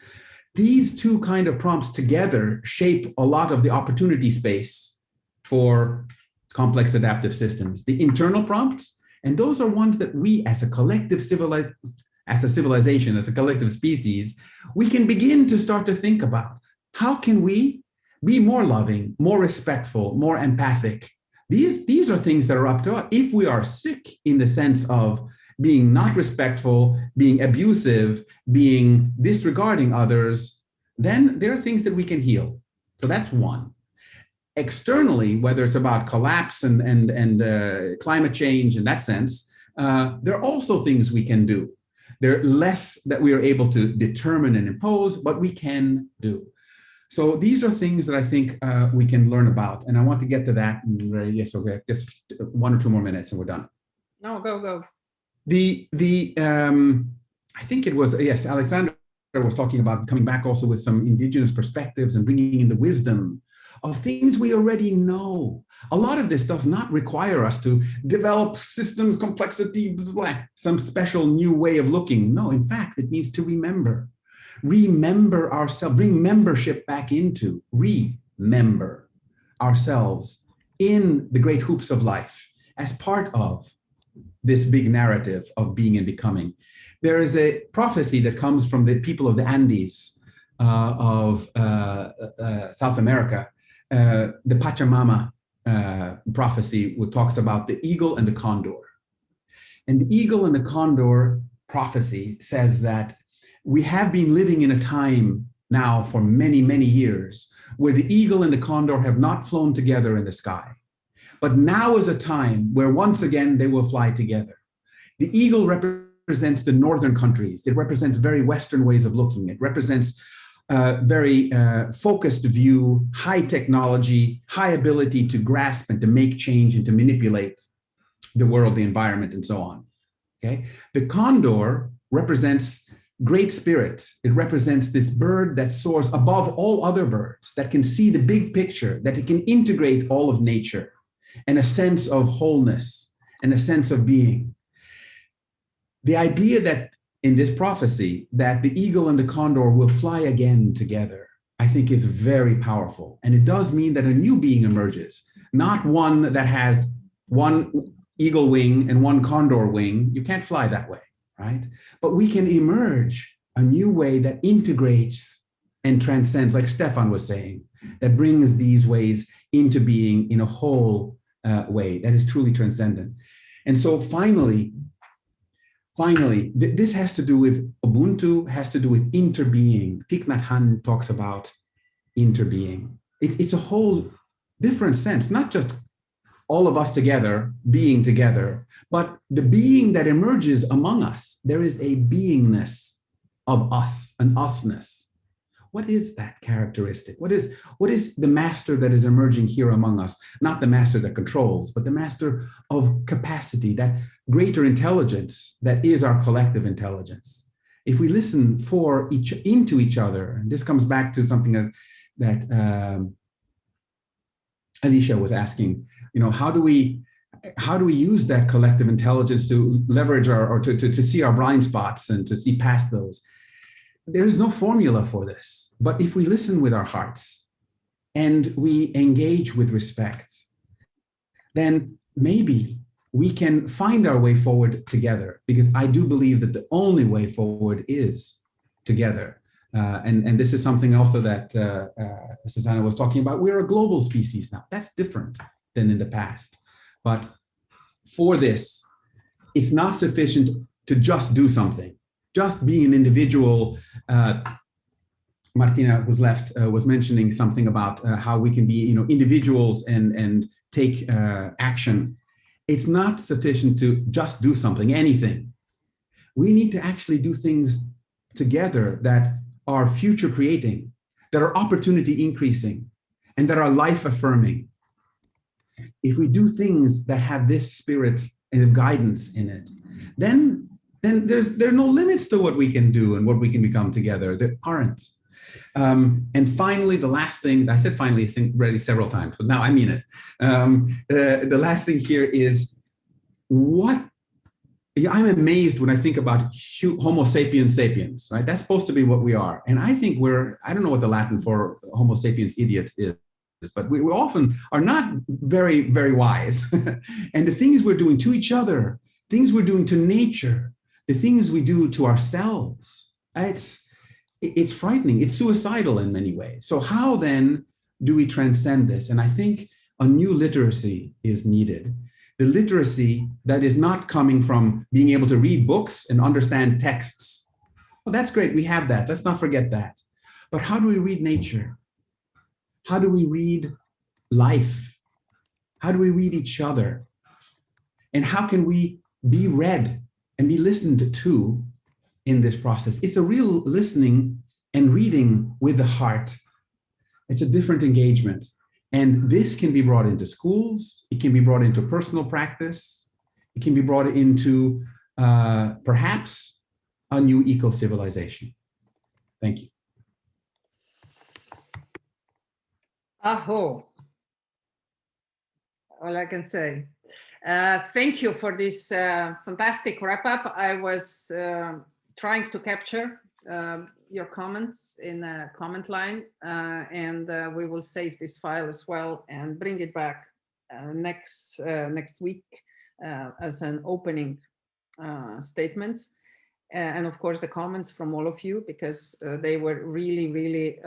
These two kind of prompts together shape a lot of the opportunity space for complex adaptive systems. The internal prompts, and those are ones that we as a collective civilization, as a collective species, we can begin to start to think about. How can we be more loving, more respectful, more empathic? These are things that are up to us. If we are sick in the sense of being not respectful, being abusive, being disregarding others, then there are things that we can heal. So that's one. Externally, whether it's about collapse and climate change in that sense, there are also things we can do. There are less that we are able to determine and impose, but we can do. So these are things that I think we can learn about. And I want to get to that. Yes, okay, just 1 or 2 more minutes and we're done. No, go. I think it was, yes, Alexander was talking about coming back also with some indigenous perspectives and bringing in the wisdom of things we already know. A lot of this does not require us to develop systems complexity, some special new way of looking. No, in fact, it means to remember ourselves, bring membership back into, remember ourselves in the great hoops of life as part of this big narrative of being and becoming. There is a prophecy that comes from the people of the Andes of South America, the Pachamama prophecy, which talks about the eagle and the condor. And the eagle and the condor prophecy says that we have been living in a time now for many, many years where the eagle and the condor have not flown together in the sky. But now is a time where once again they will fly together. The eagle represents the northern countries. It represents very Western ways of looking. It represents very focused view, high technology, high ability to grasp and to make change and to manipulate the world, the environment, and so on. Okay, the condor represents great spirit. It represents this bird that soars above all other birds, that can see the big picture, that it can integrate all of nature, and a sense of wholeness and a sense of being. The idea that in this prophecy that the eagle and the condor will fly again together, I think is very powerful. And it does mean that a new being emerges, not one that has one eagle wing and one condor wing. You can't fly that way, right? But we can emerge a new way that integrates and transcends, like Stefan was saying, that brings these ways into being in a whole way that is truly transcendent. And so finally, this has to do with Ubuntu, has to do with interbeing. Thich Nhat Hanh talks about interbeing. It's a whole different sense, not just all of us together, being together, but the being that emerges among us. There is a beingness of us, an usness. What is that characteristic? What is the master that is emerging here among us? Not the master that controls, but the master of capacity, that greater intelligence that is our collective intelligence. If we listen into each other, and this comes back to something that Alicia was asking, how do we use that collective intelligence to leverage or to see our blind spots and to see past those? There is no formula for this, but if we listen with our hearts and we engage with respect, then maybe we can find our way forward together, because I do believe that the only way forward is together. And this is something also that Susanna was talking about. We're a global species now. That's different than in the past. But for this, it's not sufficient to just do something. Just being an individual. Martina, who's left, was mentioning something about how we can be, individuals and take action. It's not sufficient to just do something, anything. We need to actually do things together that are future creating, that are opportunity increasing, and that are life affirming. If we do things that have this spirit and guidance in it, then there are no limits to what we can do and what we can become together. There aren't. And finally, the last thing, I said finally already several times, but now I mean it. The last thing here is I'm amazed when I think about Homo sapiens sapiens, right? That's supposed to be what we are. And I think I don't know what the Latin for Homo sapiens idiot is, but we often are not very, very wise. And the things we're doing to each other, things we're doing to nature, the things we do to ourselves, it's frightening. It's suicidal in many ways. So how then do we transcend this? And I think a new literacy is needed. The literacy that is not coming from being able to read books and understand texts. Well, that's great. We have that. Let's not forget that. But how do we read nature? How do we read life? How do we read each other? And how can we be read and be listened to in this process? It's a real listening and reading with the heart. It's a different engagement. And this can be brought into schools. It can be brought into personal practice. It can be brought into perhaps a new eco-civilization. Thank you. Aho. All I can say. Thank you for this fantastic wrap-up. I was trying to capture your comments in a comment line, and we will save this file as well and bring it back next week as an opening statements. And of course, the comments from all of you, because they were really, really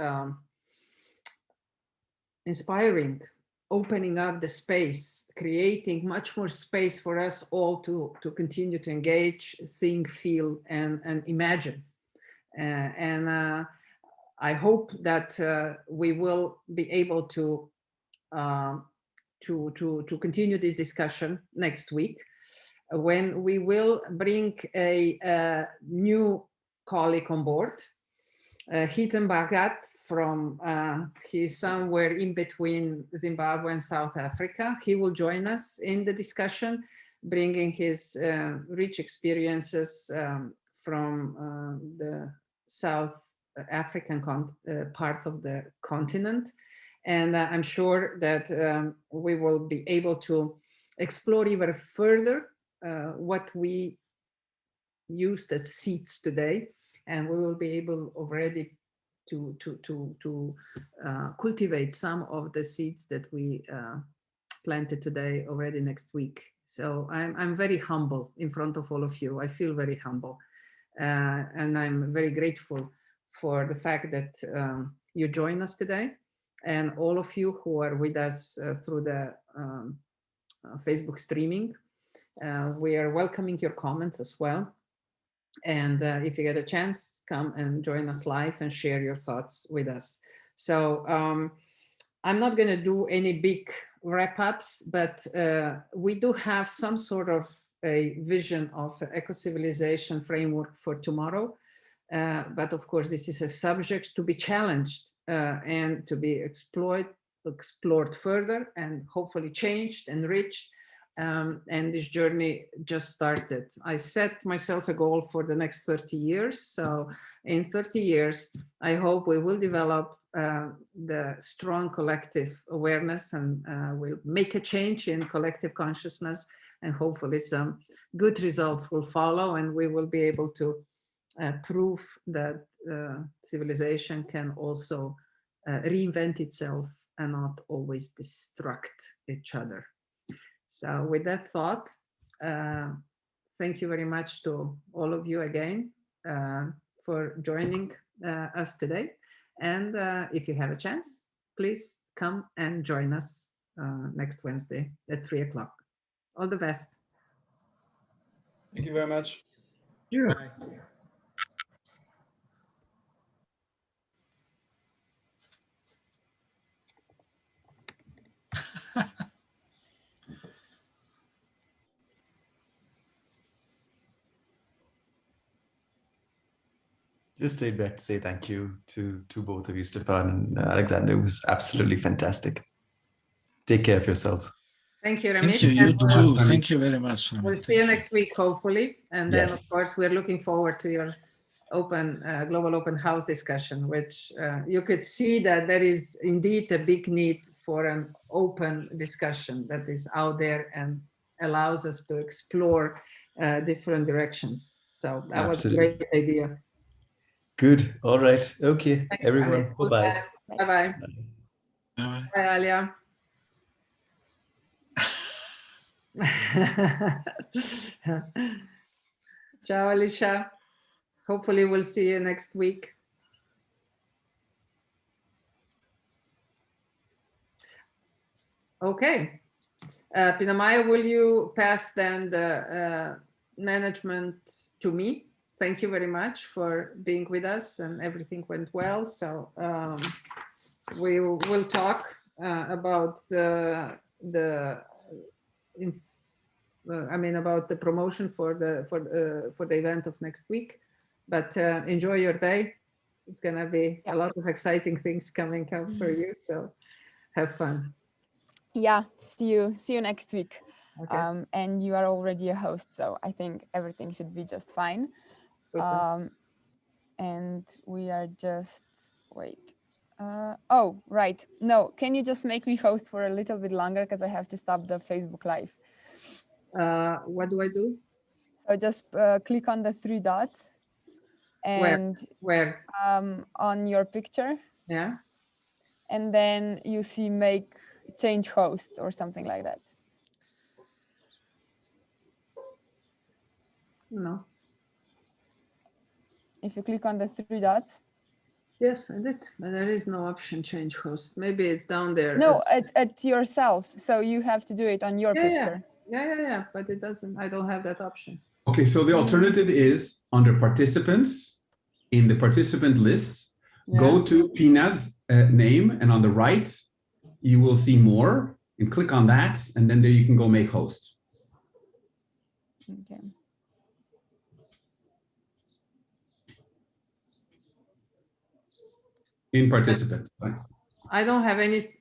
inspiring, opening up the space, creating much more space for us all to continue to engage, think, feel, and imagine. And I hope that we will be able to continue this discussion next week, when we will bring a new colleague on board, 𝘄𝗶𝗿𝗹𝗶 from, he's somewhere in between Zimbabwe and South Africa. He will join us in the discussion, bringing his rich experiences from the South African part of the continent. And I'm sure that we will be able to explore even further what we used as seeds today. And we will be able already to cultivate some of the seeds that we planted today already next week So I'm very humble in front of all of you. I feel very humble. And I'm very grateful for the fact that you join us today, and all of you who are with us through the Facebook streaming. We are welcoming your comments as well. And if you get a chance, come and join us live and share your thoughts with us. So I'm not going to do any big wrap-ups, but we do have some sort of a vision of eco-civilization framework for tomorrow. But of course, this is a subject to be challenged and to be explored further and hopefully changed, enriched. And this journey just started. I set myself a goal for the next 30 years. So in 30 years, I hope we will develop the strong collective awareness, and we'll make a change in collective consciousness, and hopefully some good results will follow, and we will be able to prove that civilization can also reinvent itself and not always destruct each other. So with that thought, thank you very much to all of you again for joining us today. And if you have a chance, please come and join us next Wednesday at 3 o'clock. All the best. Thank you very much. Yeah. Just stayed back to say thank you to both of you, Stefan and Alexander. It was absolutely fantastic. Take care of yourselves. Thank you, Ramesh. Thank you, you too. Thank you very much. We'll see you next week, hopefully. And then, Yes. of course, we're looking forward to your open global open house discussion, which you could see that there is indeed a big need for an open discussion that is out there and allows us to explore different directions. So that was a great idea. Good. All right. Okay, Thank you, everyone. Ramesh. Bye-bye. Bye-bye. Bye, Alia. Ciao, Alicia. Hopefully we'll see you next week. Okay. 𝘂𝗹𝗶𝗶, will you pass then the management to me? Thank you very much for being with us, and everything went well. So we will talk about about the promotion for the event of next week. But enjoy your day. It's gonna be a lot of exciting things coming up for you. So have fun. Yeah, see you next week. Okay. And you are already a host, so I think everything should be just fine. Super. And we are just wait. Oh, right. No, can you just make me host for a little bit longer, because I have to stop the Facebook Live. What do I do? So just click on the 3 dots. And where? On your picture. Yeah. And then you see change host or something like that. No. If you click on the 3 dots. Yes, I did, but there is no option change host. Maybe it's down there. No, at yourself. So you have to do it on your picture. Yeah, but it doesn't. I don't have that option. Okay, so the alternative is under participants, in the participant list, go to Pina's name, and on the right, you will see more, and click on that, and then there you can go make host. Okay. In participants, right? I don't have any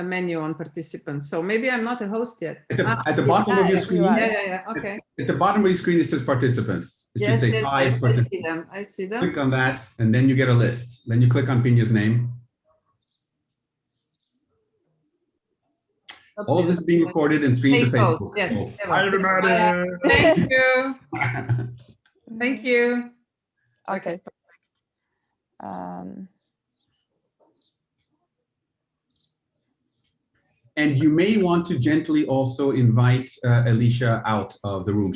menu on participants, so maybe I'm not a host yet. At the bottom of your screen. Yeah. Okay. At the bottom of your screen, it says participants. It should say 5 participants. I see them. Click on that, and then you get a list. Then you click on Pina's name. All of this is being recorded and streamed to Facebook. Yes. Hi, everybody. Thank you. Thank you. Okay. And you may want to gently also invite Alicia out of the room.